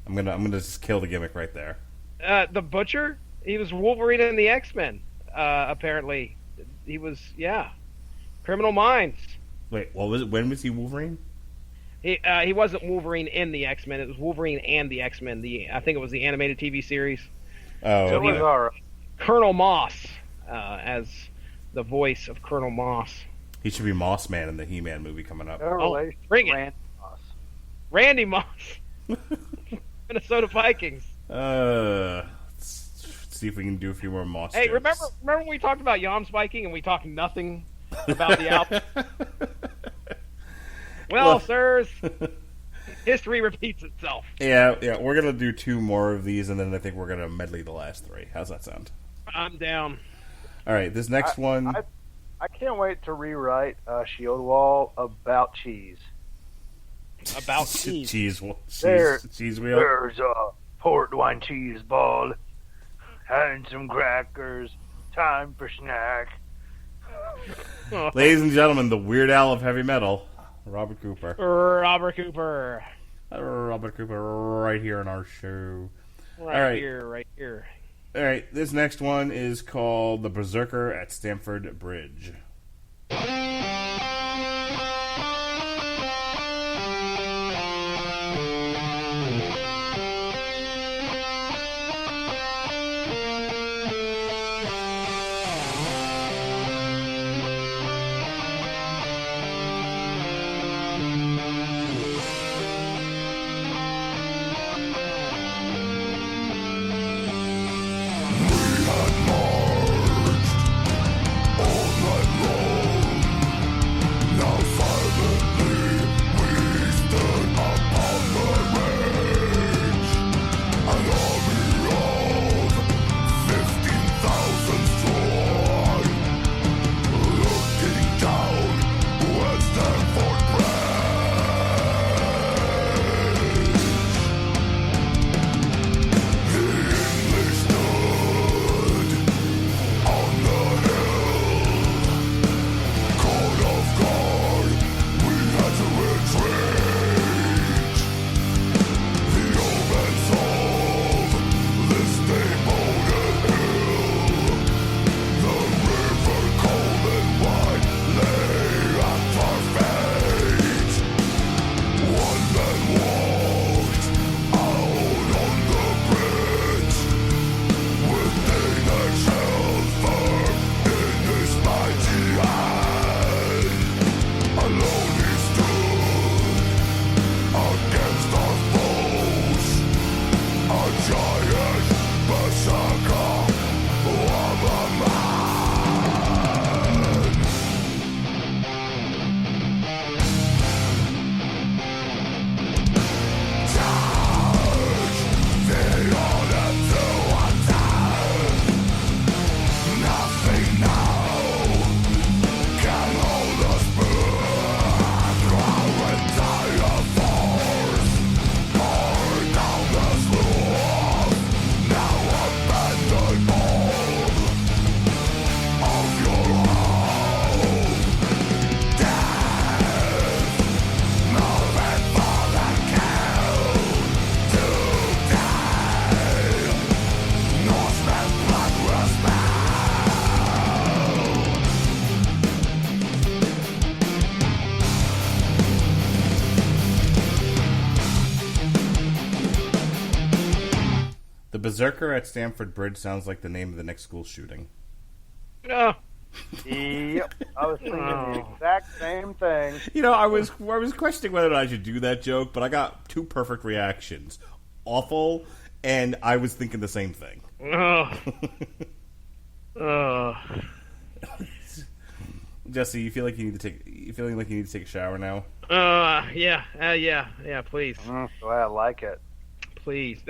I'm gonna just kill the gimmick right there. The Butcher, he was Wolverine in the X-Men. Apparently, he was Criminal Minds. Wait, what was it? When was he Wolverine? He wasn't Wolverine in the X-Men. It was Wolverine and the X-Men. I think it was the animated TV series. Oh, So he was all right. Colonel Moss as the voice of Colonel Moss. he should be Moss Man in the He-Man movie coming up. No relation to bring it. Randy Moss. Randy Moss. Minnesota Vikings. Let's see if we can do a few more Moss. Hey, jokes. remember when we talked about Yams Viking and we talked nothing about the album? Well, sirs, history repeats itself. Yeah, we're gonna do 2 more of these, and then I think we're gonna medley the last 3. How's that sound? I'm down. All right, this next one. I can't wait to rewrite Shield Wall about cheese. About cheese. cheese There- wheel. There's a port wine cheese ball and some crackers. Time for snack. Ladies and gentlemen, the Weird Al of heavy metal, Robert Cooper. Robert Cooper. Robert Cooper, right here in our show. Right right. here. All right, this next one is called The Beserker at Stamford Bridge. Beserker at Stamford Bridge sounds like the name of the next school shooting. No. Yep, I was thinking the exact same thing. You know, I was questioning whether I should do that joke, but I got 2 perfect reactions: awful, and I was thinking the same thing. Jesse, you feel like you need to take a shower now? Yeah, please. The way I like it. Please.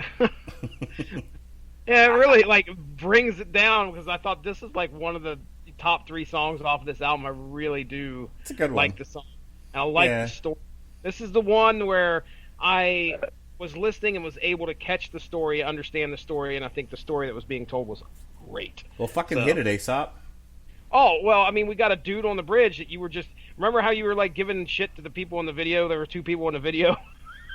Yeah, it really brings it down because I thought this is one of the top 3 songs off of this album. I really do It's a good one. like the song. And I like the story. This is the one where I was listening and was able to catch the story, understand the story, and I think the story that was being told was great. Well, fucking hit it, Aesop. Oh, well, I mean, we got a dude on the bridge that you were just... Remember how you were, giving shit to the people in the video? There were 2 people in the video?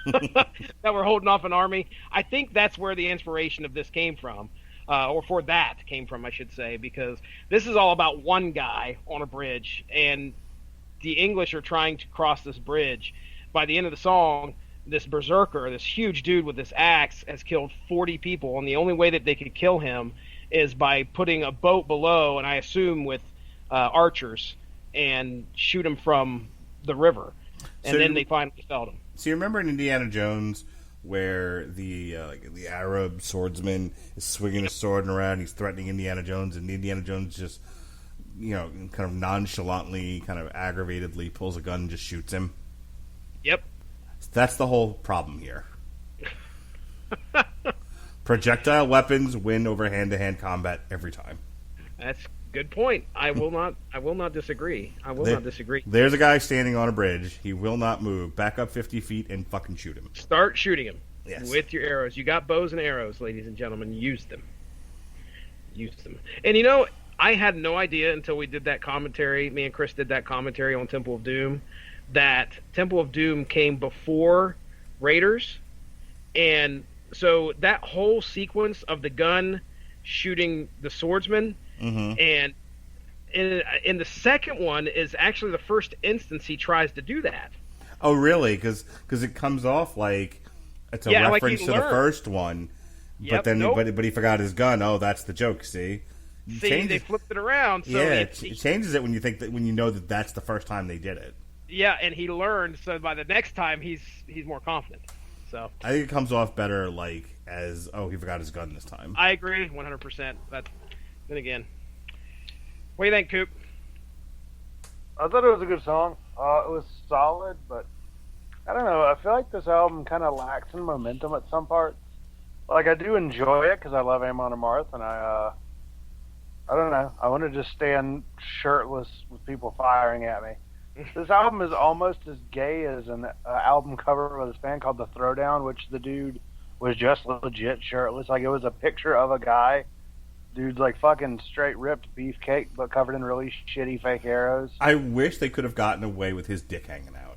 that were holding off an army. I think that's where the inspiration of this came from, or for that came from, I should say, because this is all about one guy on a bridge, and the English are trying to cross this bridge. By the end of the song, this Beserker, this huge dude with this axe, has killed 40 people, and the only way that they could kill him is by putting a boat below, and I assume with archers, and shoot him from the river. And then they finally felled him. So you remember in Indiana Jones where the Arab swordsman is swinging his sword around, he's threatening Indiana Jones, and Indiana Jones just, kind of nonchalantly, kind of aggravatedly pulls a gun and just shoots him? Yep. That's the whole problem here. Projectile weapons win over hand-to-hand combat every time. That's a good point. I will not disagree. I will not disagree. There's a guy standing on a bridge. He will not move. Back up 50 feet and fucking shoot him. Start shooting him. Yes. With your arrows. You got bows and arrows, ladies and gentlemen. Use them. Use them. And I had no idea until we did that commentary. Me and Chris did that commentary on Temple of Doom, that Temple of Doom came before Raiders. And so that whole sequence of the gun shooting the swordsman, and in the second one is actually the first instance he tries to do that. Oh, really? Because it comes off like it's a reference to the first one, but then but he forgot his gun. Oh, that's the joke. See, they flipped it around. So it changes it when you know that that's the first time they did it. Yeah, and he learned. So by the next time, he's more confident. So I think it comes off better as he forgot his gun this time. I agree 100%. Then again, what do you think, Coop? I thought it was a good song. It was solid, but I don't know. I feel like this album kind of lacks in momentum at some parts. Like, I do enjoy it because I love Amon Amarth, and I don't know. I want to just stand shirtless with people firing at me. This album is almost as gay as an album cover of this band called The Throwdown, which the dude was just legit shirtless. Like, it was a picture of a guy. Dude's like fucking straight ripped beefcake, but covered in really shitty fake arrows. I wish they could have gotten away with his dick hanging out.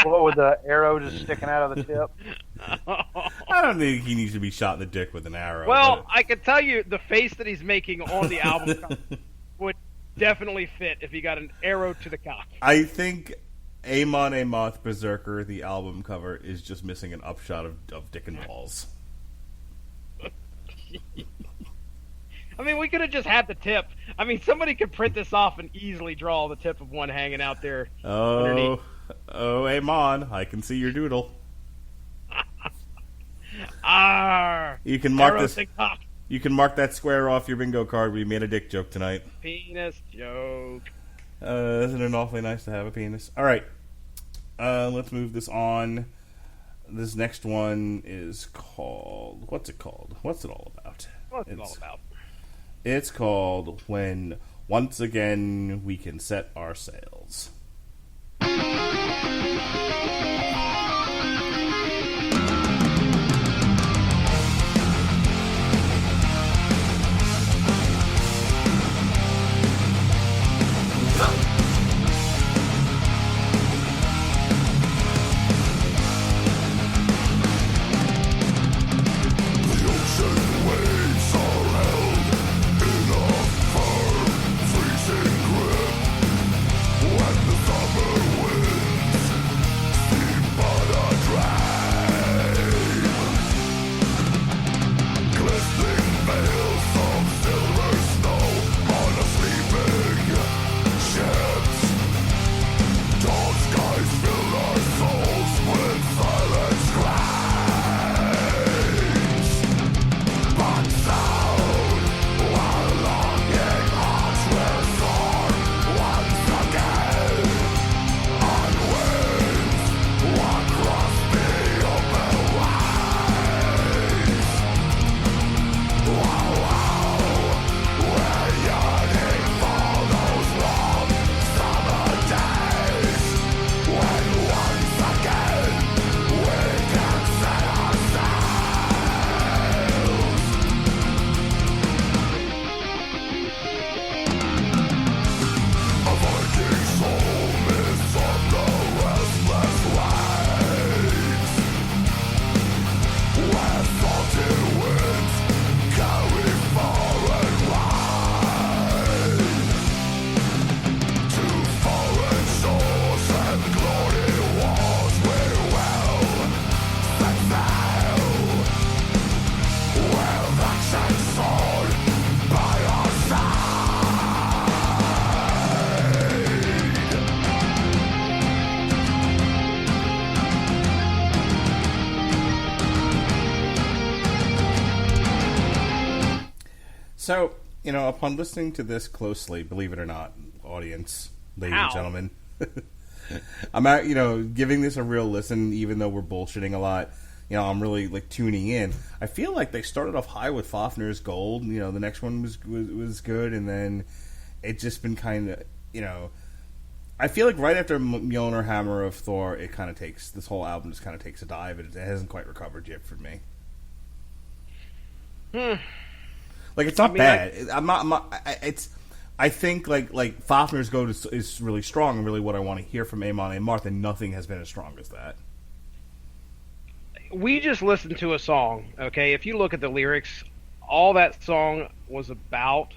What, with the arrow just sticking out of the tip? I don't think he needs to be shot in the dick with an arrow. Well, I can tell you the face that he's making on the album cover would definitely fit if he got an arrow to the cock. I think Amon Amarth Beserker, the album cover, is just missing an upshot of dick and balls. I mean, we could have just had the tip. I mean, somebody could print this off and easily draw the tip of one hanging out there underneath. Oh, Amon, I can see your doodle. You can mark this. You can mark that square off your bingo card. We made a dick joke tonight. Penis joke. Isn't it awfully nice to have a penis? All right, let's move this on. This next one is called... What's it called? What's it all about? What's it all about? It's called When Once Again We Can Set Our Sails. When the summer winds So, upon listening to this closely, believe it or not, audience, ladies and gentlemen, I'm giving this a real listen, even though we're bullshitting a lot. I'm really tuning in. I feel like they started off high with Fafner's Gold. The next one was good, and then it's just been kind of, I feel like right after Mjolnir Hammer of Thor, it kind of takes, this whole album just kind of takes a dive, and it hasn't quite recovered yet for me. It's not bad. I think Fafner's Gold is really strong and really what I want to hear from Amon Amarth, and nothing has been as strong as that. We just listened to a song, okay? If you look at the lyrics, all that song was about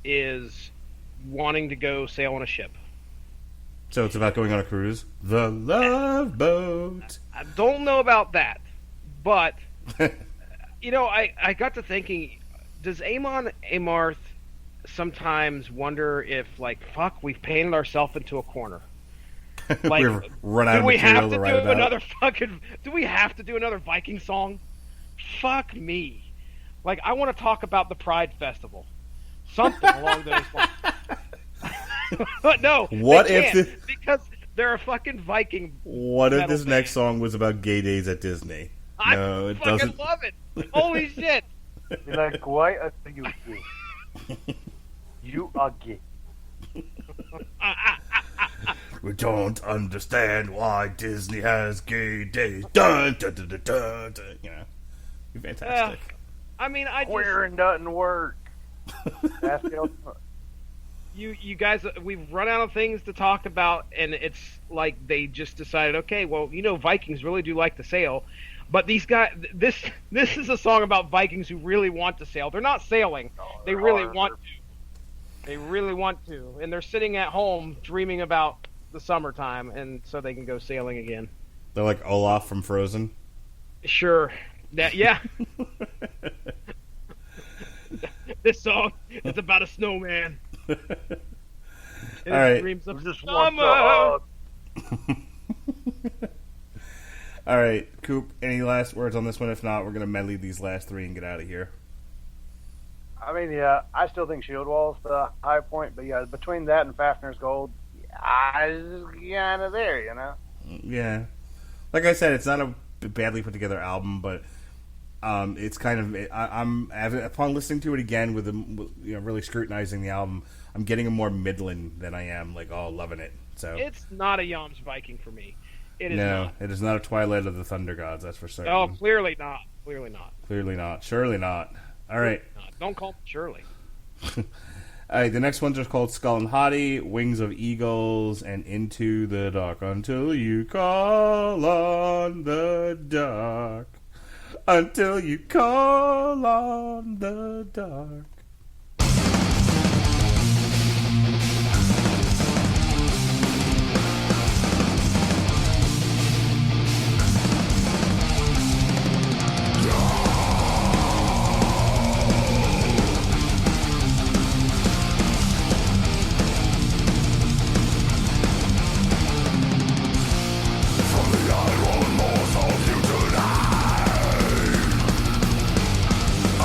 is wanting to go sail on a ship. So it's about going on a cruise? The Love Boat. I don't know about that, but, I got to thinking, does Amon Amarth sometimes wonder if, fuck, we've painted ourselves into a corner? We've run out of material to write about. Do we have to do another Viking song? Fuck me. I want to talk about the Pride Festival. Something along those lines. But no, what if because they're a fucking Viking. What if this next song was about gay days at Disney? No, it doesn't. I love it. Holy shit. You're like, why are you gay? You are gay. We don't understand why Disney has gay days. Dun, dun, dun, dun, dun, dun. You're fantastic. Queer and doesn't work. That's the ultimate. You guys, we've run out of things to talk about, and it's like they just decided, okay, well, Vikings really do like to sail, but these guys, this is a song about Vikings who really want to sail. They're not sailing. They really want to. They really want to, and they're sitting at home dreaming about the summertime, and so they can go sailing again. They're like Olaf from Frozen. Sure. Yeah. This song is about a snowman. All right. Dreams of Just summer. All right, Coop, any last words on this one? If not, we're going to medley these last three and get out of here. I still think Shield Wall's the high point, but between that and Fafner's Gold, I was kind of there, Yeah. Like I said, it's not a badly put together album, but it's kind of, I'm upon listening to it again with really scrutinizing the album, I'm getting a more Midland than I am loving it. So it's not a Yams Viking for me. It is no, not. It is not a Twilight of the Thunder Gods. That's for certain. Oh, clearly not. Clearly not. Clearly not. Surely not. All right. Don't call me Shirley. All right, the next ones are called Skull and Hottie, Wings of Eagles, and Into the Dark. Until you call on the dark. Until you call on the dark.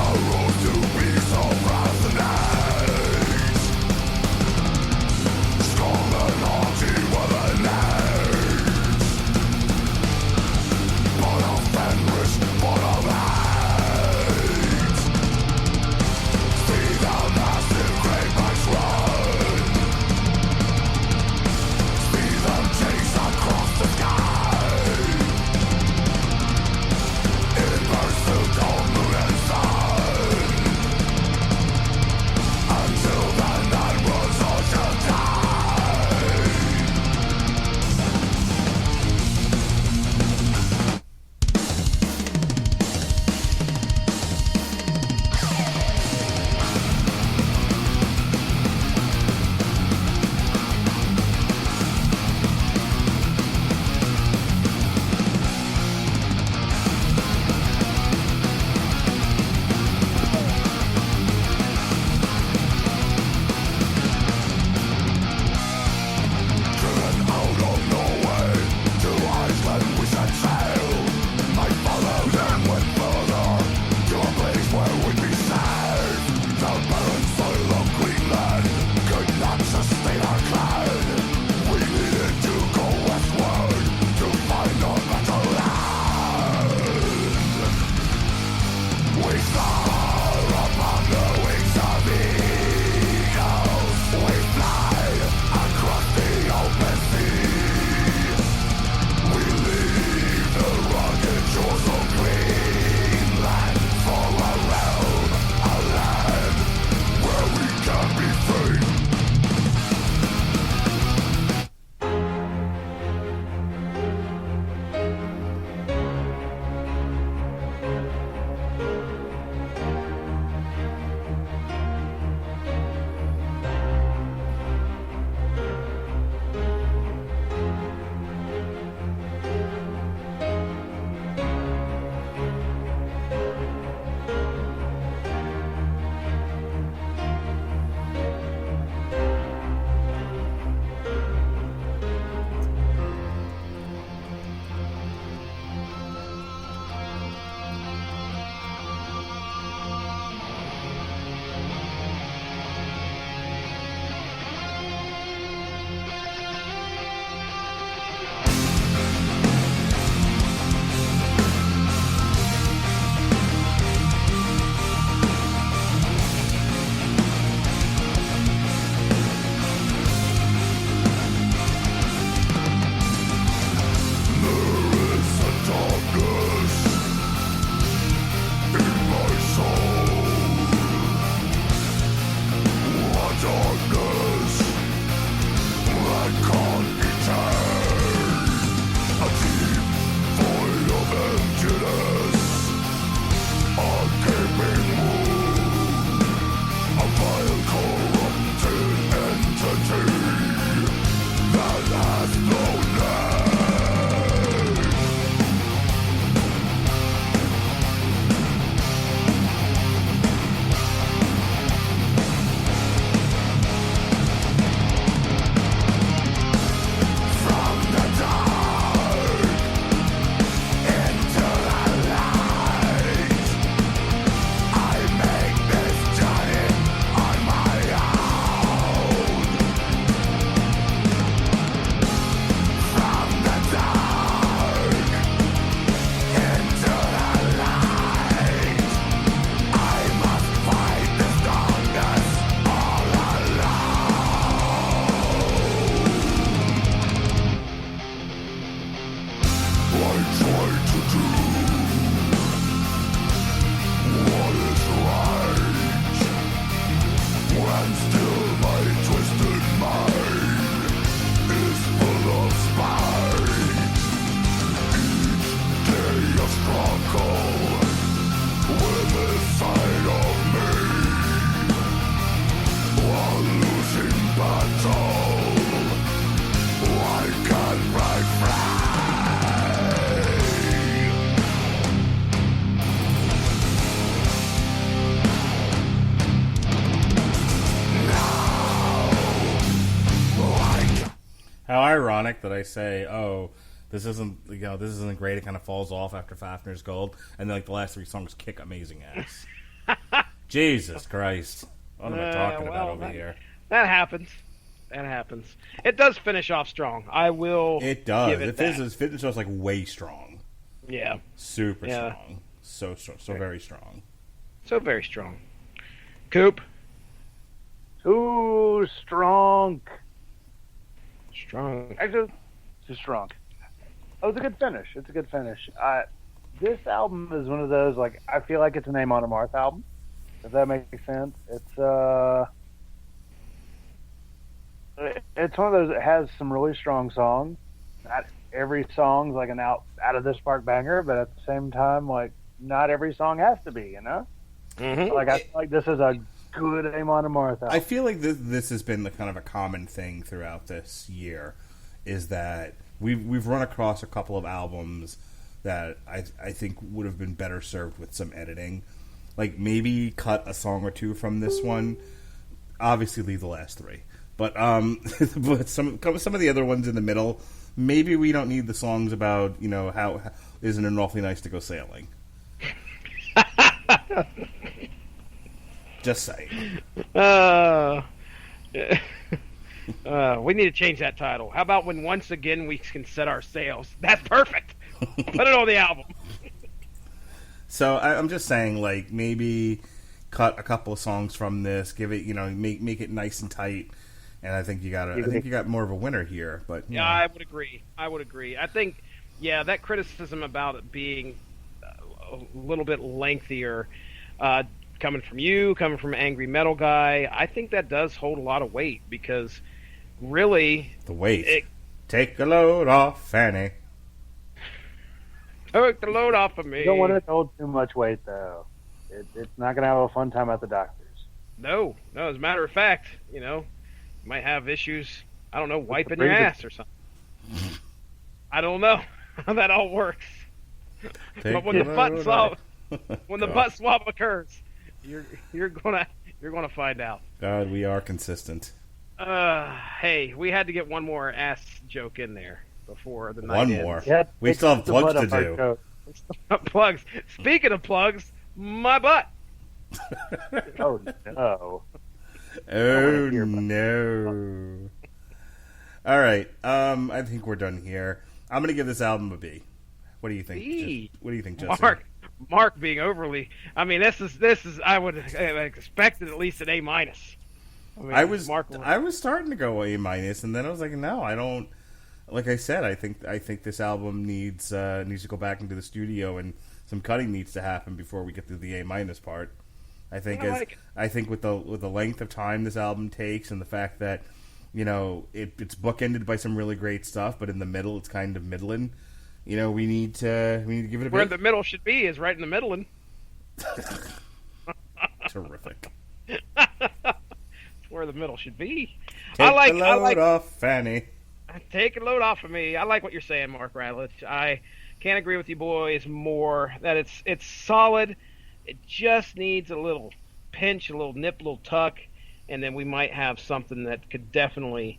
A road to be so How ironic that I say, "Oh, this isn't great." It kind of falls off after Fafner's Gold, and then like the last 3 songs kick amazing ass. Jesus Christ! What am I talking about over here? That happens. That happens. It does finish off strong. I will. It does. Give it It finishes off like way strong. Yeah. Super strong. So very strong. So very strong. Coop. Too strong. Strong. Actually, too strong. Oh, it's a good finish. It's a good finish. This album is one of those, like, I feel like it's an Amon Amarth album. If that makes sense. It's one of those that has some really strong songs. Not every song's like an out of this park banger, but at the same time, like, not every song has to be, you know? Mm-hmm. Like, I feel like this is a good Amon Amarth album. I feel like this has been the kind of a common thing throughout this year, is that we've run across a couple of albums that I think would have been better served with some editing. Like, maybe cut a song or 2 from this one. Obviously, leave the last 3. But but some of the other ones in the middle, maybe we don't need the songs about, you know, how isn't it awfully nice to go sailing. Just saying. We need to change that title. How about when once again we can set our sails? That's perfect. Put it on the album. So I'm just saying, like, maybe cut a couple of songs from this, give it, you know, make it nice and tight, and I think you got more of a winner here. But yeah, I would agree. I think, yeah, that criticism about it being a little bit lengthier, coming from you, coming from Angry Metal Guy, I think that does hold a lot of weight, because really the weight. Take a load off, Fanny. Took the load off of me. You don't want it to hold too much weight, though. It's not going to have a fun time at the doctor's. No. As a matter of fact, you know, you might have issues, I don't know, wiping your ass or something. I don't know how that all works. But when the butt swap occurs, you're gonna find out. God, we are consistent. Hey, we had to get one more ass joke in there before the night One ends. more. Yeah, We still have plugs to do. Plugs. Speaking of plugs, my butt. Oh, no. Oh, no. All right. I think we're done here. I'm going to give this album a B. What do you think? What do you think, Justin? Mark being overly. I mean, this is. I would have expected at least an A minus. I was starting to go A minus, and then I was like, no, I don't. Like I said, I think this album needs to go back into the studio, and some cutting needs to happen before we get to the A minus part. I think with the length of time this album takes, and the fact that, you know, it's bookended by some really great stuff, but in the middle it's kind of middling. You know, we need to give it a where bit. the middle should be is right in the middling. Terrific. Where the middle should be. Take the load off, Fanny. Take a load off of me. I like what you're saying, Mark Radlich. I can't agree with you boys more. That it's solid. It just needs a little pinch, a little nip, a little tuck, and then we might have something that could definitely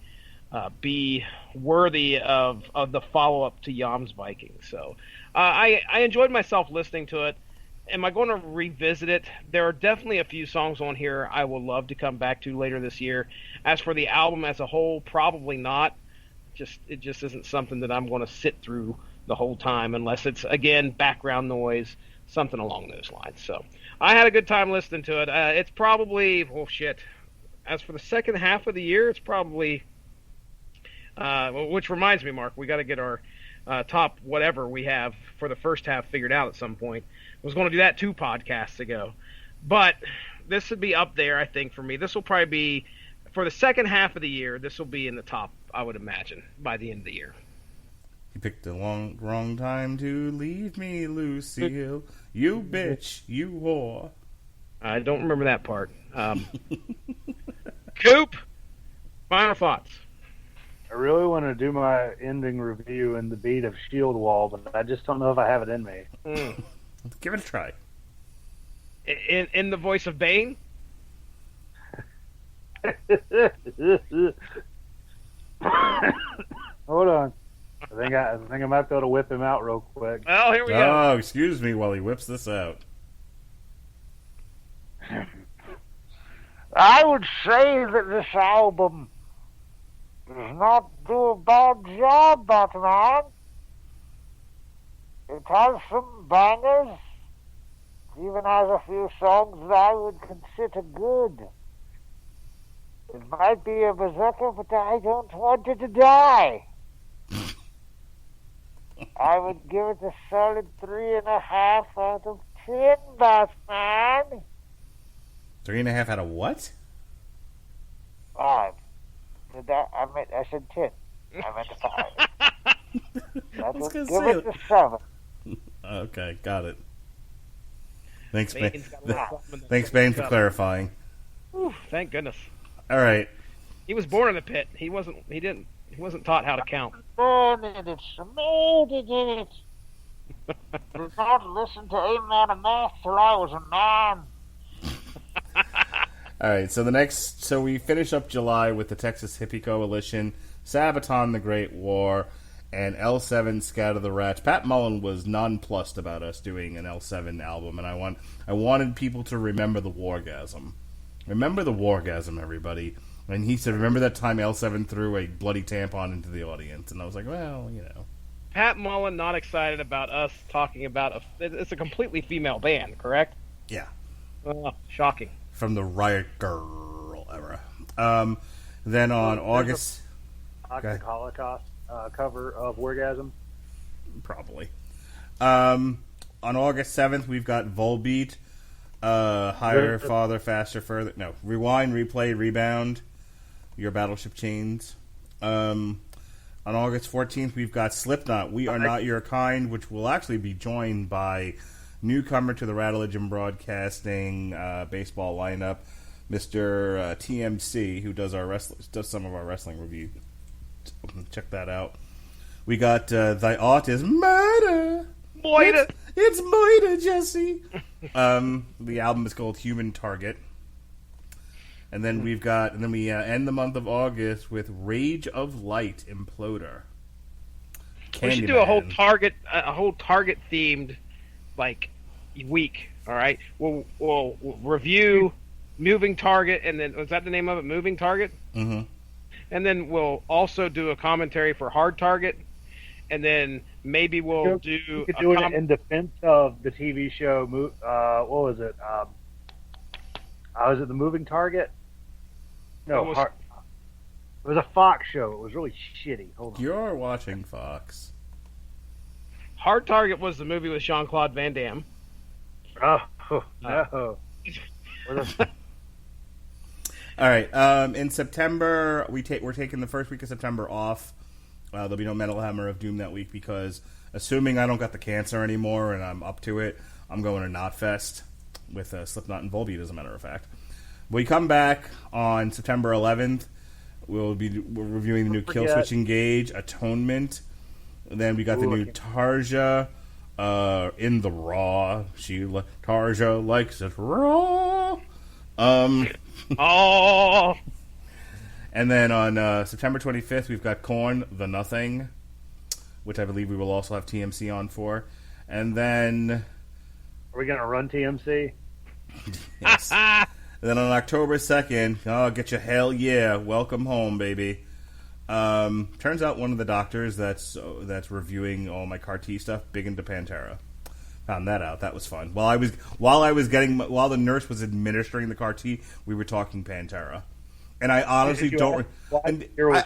be worthy of the follow-up to Yam's Vikings. So I enjoyed myself listening to it. Am I going to revisit it? There are definitely a few songs on here I will love to come back to later this year. As for the album as a whole, probably not. It just isn't something that I'm going to sit through the whole time, unless it's, again, background noise, something along those lines. So I had a good time listening to it. It's probably, as for the second half of the year, it's probably, which reminds me, Mark, we got to get our top whatever we have for the first half figured out at some point. I was going to do that 2 podcasts ago. But this would be up there, I think, for me. This will probably be, for the second half of the year, this will be in the top, I would imagine, by the end of the year. You picked the wrong time to leave me, Lucille. You bitch, you whore. I don't remember that part. Coop, final thoughts. I really want to do my ending review in the beat of Shield Wall, but I just don't know if I have it in me. Give it a try. In the voice of Bane? I think I might be able to whip him out real quick. Well, here we go. Oh, excuse me while he whips this out. I would say that this album does not do a bad job, Batman. It has some bangers. It even has a few songs that I would consider good. It might be a berserker, but I don't want it to die. I would give it a solid 3.5 out of 10, Batman. 3.5 out of what? 5. I said 10. I meant 5. I was gonna give say it a 7. Okay, got it. Thanks, Bane. Bane's got a little something in the Thanks, Bane, for cup. clarifying. Whew, thank goodness. All right. He was born in a pit. He wasn't taught how to count. Born in it, made in it. Did not listen to Amon Amarth till I was a man. All right, so we finish up July with the Texas Hippie Coalition, Sabaton the Great War, and L7 Scatter the Rats. Pat Mullen was nonplussed about us doing an L7 album, and I wanted people to remember the Wargasm. Remember the Wargasm, everybody. And he said, remember that time L7 threw a bloody tampon into the audience? And I was like, well, you know. Pat Mullen not excited about us talking about it's a completely female band, correct? Yeah. Shocking. From the Riot Girl era. Then on August... Toxic Holocaust cover of Wargasm. Probably. On August 7th, we've got Volbeat, Higher, Farther, Faster, Further. No, Rewind, Replay, Rebound, Your Battleship Chains. On August 14th, we've got Slipknot, We Are Not Your Kind, which will actually be joined by newcomer to the Rattledge and Broadcasting baseball lineup, Mr. TMC, who does some of our wrestling review. Check that out. We got Thy Art is Murder. Moida. It's Moida, Jesse. The album is called Human Target. And then we end the month of August with Rage of Light Imploder. We should do a whole Target themed week. All right, we'll review Moving Target, and then was that the name of it? Moving Target. Mm-hmm. And then we'll also do a commentary for Hard Target, and then maybe we'll do. You could do it in defense of the TV show. What was it? Was it the Moving Target? No, it was a Fox show. It was really shitty. Hold on. You're watching Fox. Hard Target was the movie with Jean-Claude Van Damme. Oh no. All right. In September, we're taking the first week of September off. There'll be no Metal Hammer of Doom that week because, assuming I don't got the cancer anymore and I'm up to it, I'm going to Knotfest with Slipknot and Volbeat, as a matter of fact. We come back on September 11th. We're reviewing the new Killswitch Engage, Atonement. And then we got the new Tarja in the Raw. Tarja likes it raw. Oh. And then on September 25th, we've got Korn, The Nothing, which I believe we will also have TMC on for. And then... Are we going to run TMC? Yes. And then on October 2nd, get your hell yeah, welcome home, baby. Turns out one of the doctors that's reviewing all my CAR T stuff, big into Pantera. Found that out. That was fun. While the nurse was administering the CAR T, we were talking Pantera. And I honestly don't.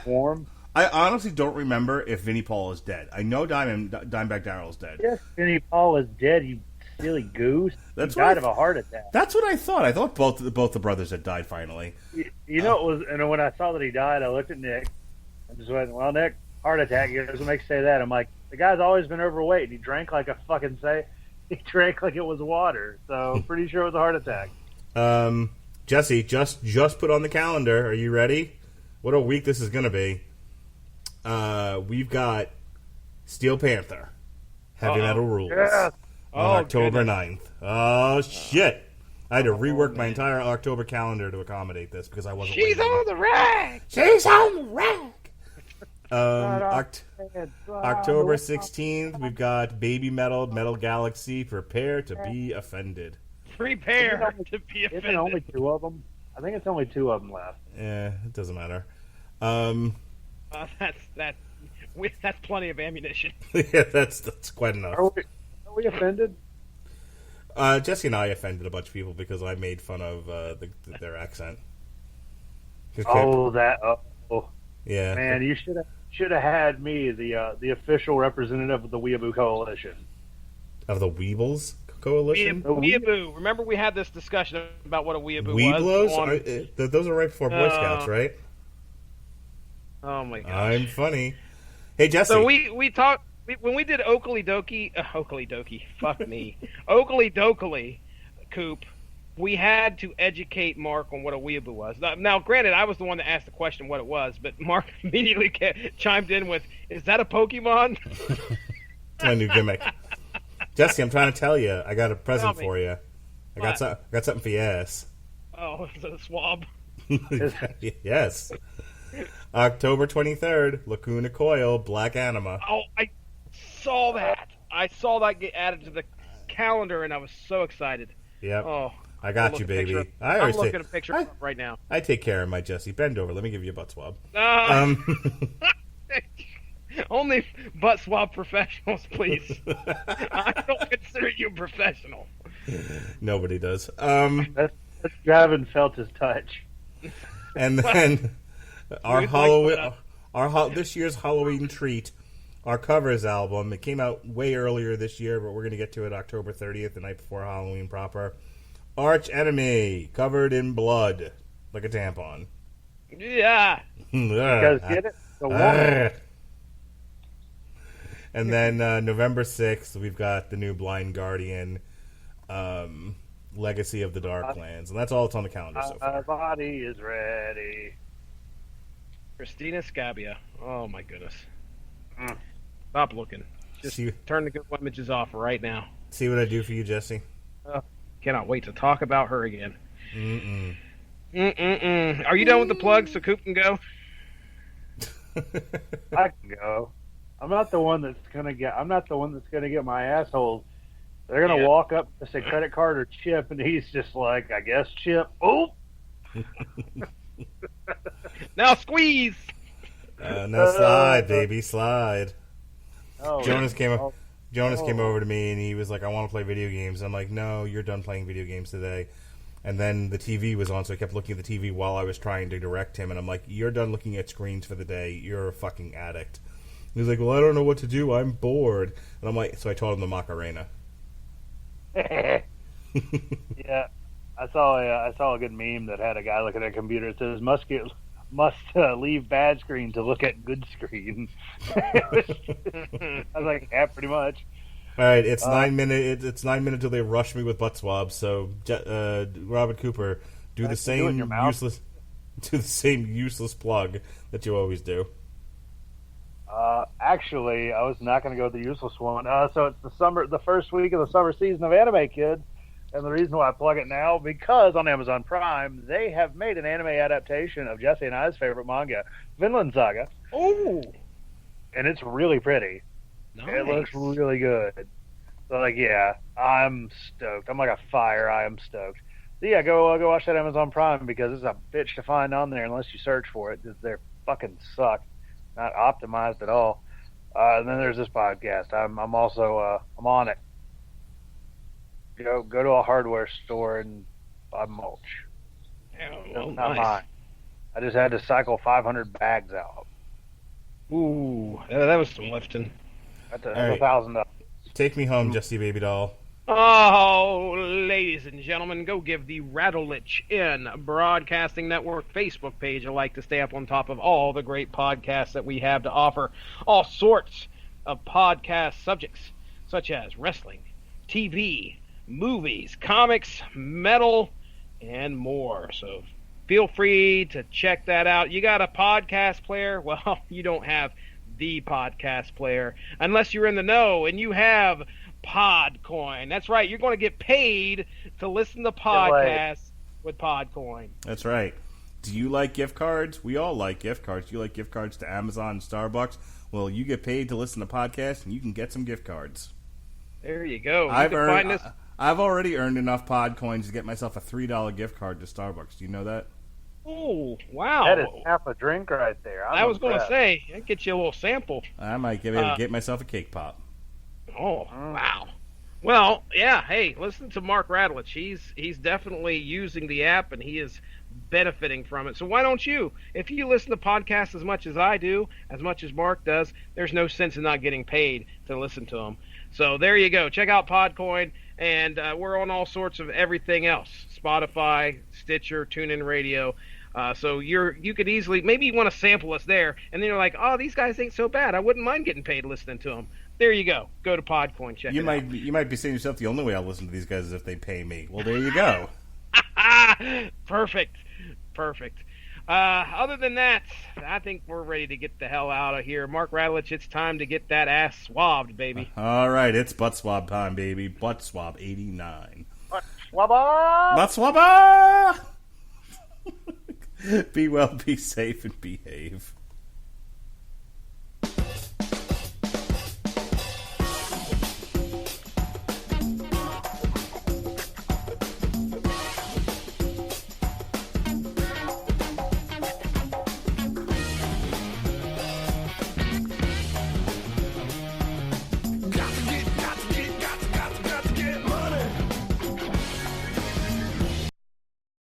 Warm. I honestly don't remember if Vinnie Paul is dead. I know Dimebag Darrell's dead. Yes, Vinnie Paul is dead. You silly goose. He died of a heart attack. That's what I thought. I thought both the brothers had died finally. You know, it was. And when I saw that he died, I looked at Nick and just went, "Well, Nick, heart attack. He doesn't make say that." I'm like, the guy's always been overweight. He drank like a fucking He drank like it was water. So pretty sure it was a heart attack. Jesse, just put on the calendar. Are you ready? What a week this is going to be. We've got Steel Panther, Heavy Metal Rules, on October 9th. Oh, shit. I had to rework my entire October calendar to accommodate this because I wasn't She's on the rack! She's on the rack! October 16th, we've got Baby Metal, Metal Galaxy, Prepare to be Offended. Prepare to be offended. Isn't only 2 of them? I think it's only 2 of them left. Yeah, it doesn't matter. That's plenty of ammunition. Yeah, that's quite enough. Are we offended? Jesse and I offended a bunch of people because I made fun of their accent. Yeah. Man, you should have had me, the official representative of the Weeaboo Coalition. Of the Weebles Coalition? Weeaboo. Remember we had this discussion about what a Weeaboo was? Those are right before Boy Scouts, right? Oh my gosh. I'm funny. Hey, Jesse. So we talked when we did Oakley Dokie, fuck me. Oakley Dokley Coop, we had to educate Mark on what a weeaboo was. Now, granted, I was the one that asked the question what it was, but Mark immediately chimed in with, "Is that a Pokemon?" My new gimmick. Jesse, I'm trying to tell you, I got a present for you. I got something for your ass. Oh, is it a swab? Yes. October 23rd, Lacuna Coil, Black Anima. Oh, I saw that. I saw that get added to the calendar, and I was so excited. Yep. Oh, I got you, baby. I'm looking at a picture of right now. I take care of my Jesse. Bend over. Let me give you a butt swab. Only butt swab professionals, please. I don't consider you a professional. Nobody does. That's Gavin felt his touch. And then our Halloween, this year's Halloween treat, our Covers album. It came out way earlier this year, but we're going to get to it October 30th, the night before Halloween proper. Arch Enemy, covered in blood, like a tampon. Yeah. Because get it? The woman. And then November 6th, we've got the new Blind Guardian, Legacy of the Darklands. And that's all that's on the calendar so far. My body is ready. Christina Scabia. Oh, my goodness. Stop looking. Just turn the Google images off right now. See what I do for you, Jesse? Cannot wait to talk about her again. Are you done with the plugs so Coop can go? I can go. I'm not the one that's gonna get my asshole. They're gonna walk up to say credit card or chip, and he's just like, I guess chip. Oh. Now squeeze. Now slide, baby, slide. Oh, Jonas came over to me and he was like, I want to play video games. I'm like, no, you're done playing video games today. And then the TV was on, so I kept looking at the TV while I was trying to direct him. And I'm like, you're done looking at screens for the day. You're a fucking addict. And he's like, well, I don't know what to do. I'm bored. And I'm like, so I told him the Macarena. Yeah, I saw a good meme that had a guy looking at a computer. It says must leave bad screen to look at good screen. I was like, yeah, pretty much. All right, it's 9 minutes. It's 9 minutes till they rush me with butt swabs. So, Robert Cooper, do the same useless plug that you always do. Actually, I was not going to go with the useless one. So it's the first week of the summer season of Anime Kid, and the reason why I plug it now, because on Amazon Prime they have made an anime adaptation of Jesse and I's favorite manga, Vinland Saga. Oh, and it's really pretty. Nice. It looks really good. So, like, yeah, I'm stoked. I'm like a fire. I am stoked. So, yeah, go watch that Amazon Prime, because it's a bitch to find on there unless you search for it. They fucking suck. Not optimized at all. And then there's this podcast. I'm also I'm on it. Go to a hardware store and buy mulch. Oh, not nice. mine. I just had to cycle 500 bags out. Ooh, that was some lifting. That's $1,000. Take me home, Jesse Baby Doll. Oh, ladies and gentlemen, go give the Rattlich In Broadcasting Network Facebook page a like to stay up on top of all the great podcasts that we have to offer. All sorts of podcast subjects, such as wrestling, TV, movies, comics, metal, and more. So feel free to check that out. You got a podcast player? Well, you don't have the podcast player unless you're in the know and you have Podcoin. That's right. You're going to get paid to listen to podcasts with Podcoin. That's right. Do you like gift cards? We all like gift cards. Do you like gift cards to Amazon and Starbucks? Well, you get paid to listen to podcasts, and you can get some gift cards. There you go. I've already earned enough pod coins to get myself a $3 gift card to Starbucks. Do you know that? Oh, wow. That is half a drink right there. I was going to say, I'd get you a little sample. I might get myself a cake pop. Oh, wow. Well, yeah, hey, listen to Mark Radulich. He's definitely using the app, and he is benefiting from it. So why don't you? If you listen to podcasts as much as I do, as much as Mark does, there's no sense in not getting paid to listen to them. So there you go. Check out Podcoin, and we're on all sorts of everything else. Spotify, Stitcher, TuneIn Radio. So you could easily, maybe you want to sample us there, and then you're like, oh, these guys ain't so bad. I wouldn't mind getting paid listening to them. There you go. Go to Podcoin. Check it out. You might be saying to yourself, the only way I'll listen to these guys is if they pay me. Well, there you go. Perfect. Other than that, I think we're ready to get the hell out of here. Mark Radulich, it's time to get that ass swabbed, baby. All right, it's butt swab time, baby. Butt swab 89. Butt swabber! Butt swabber! Be well, be safe, and behave.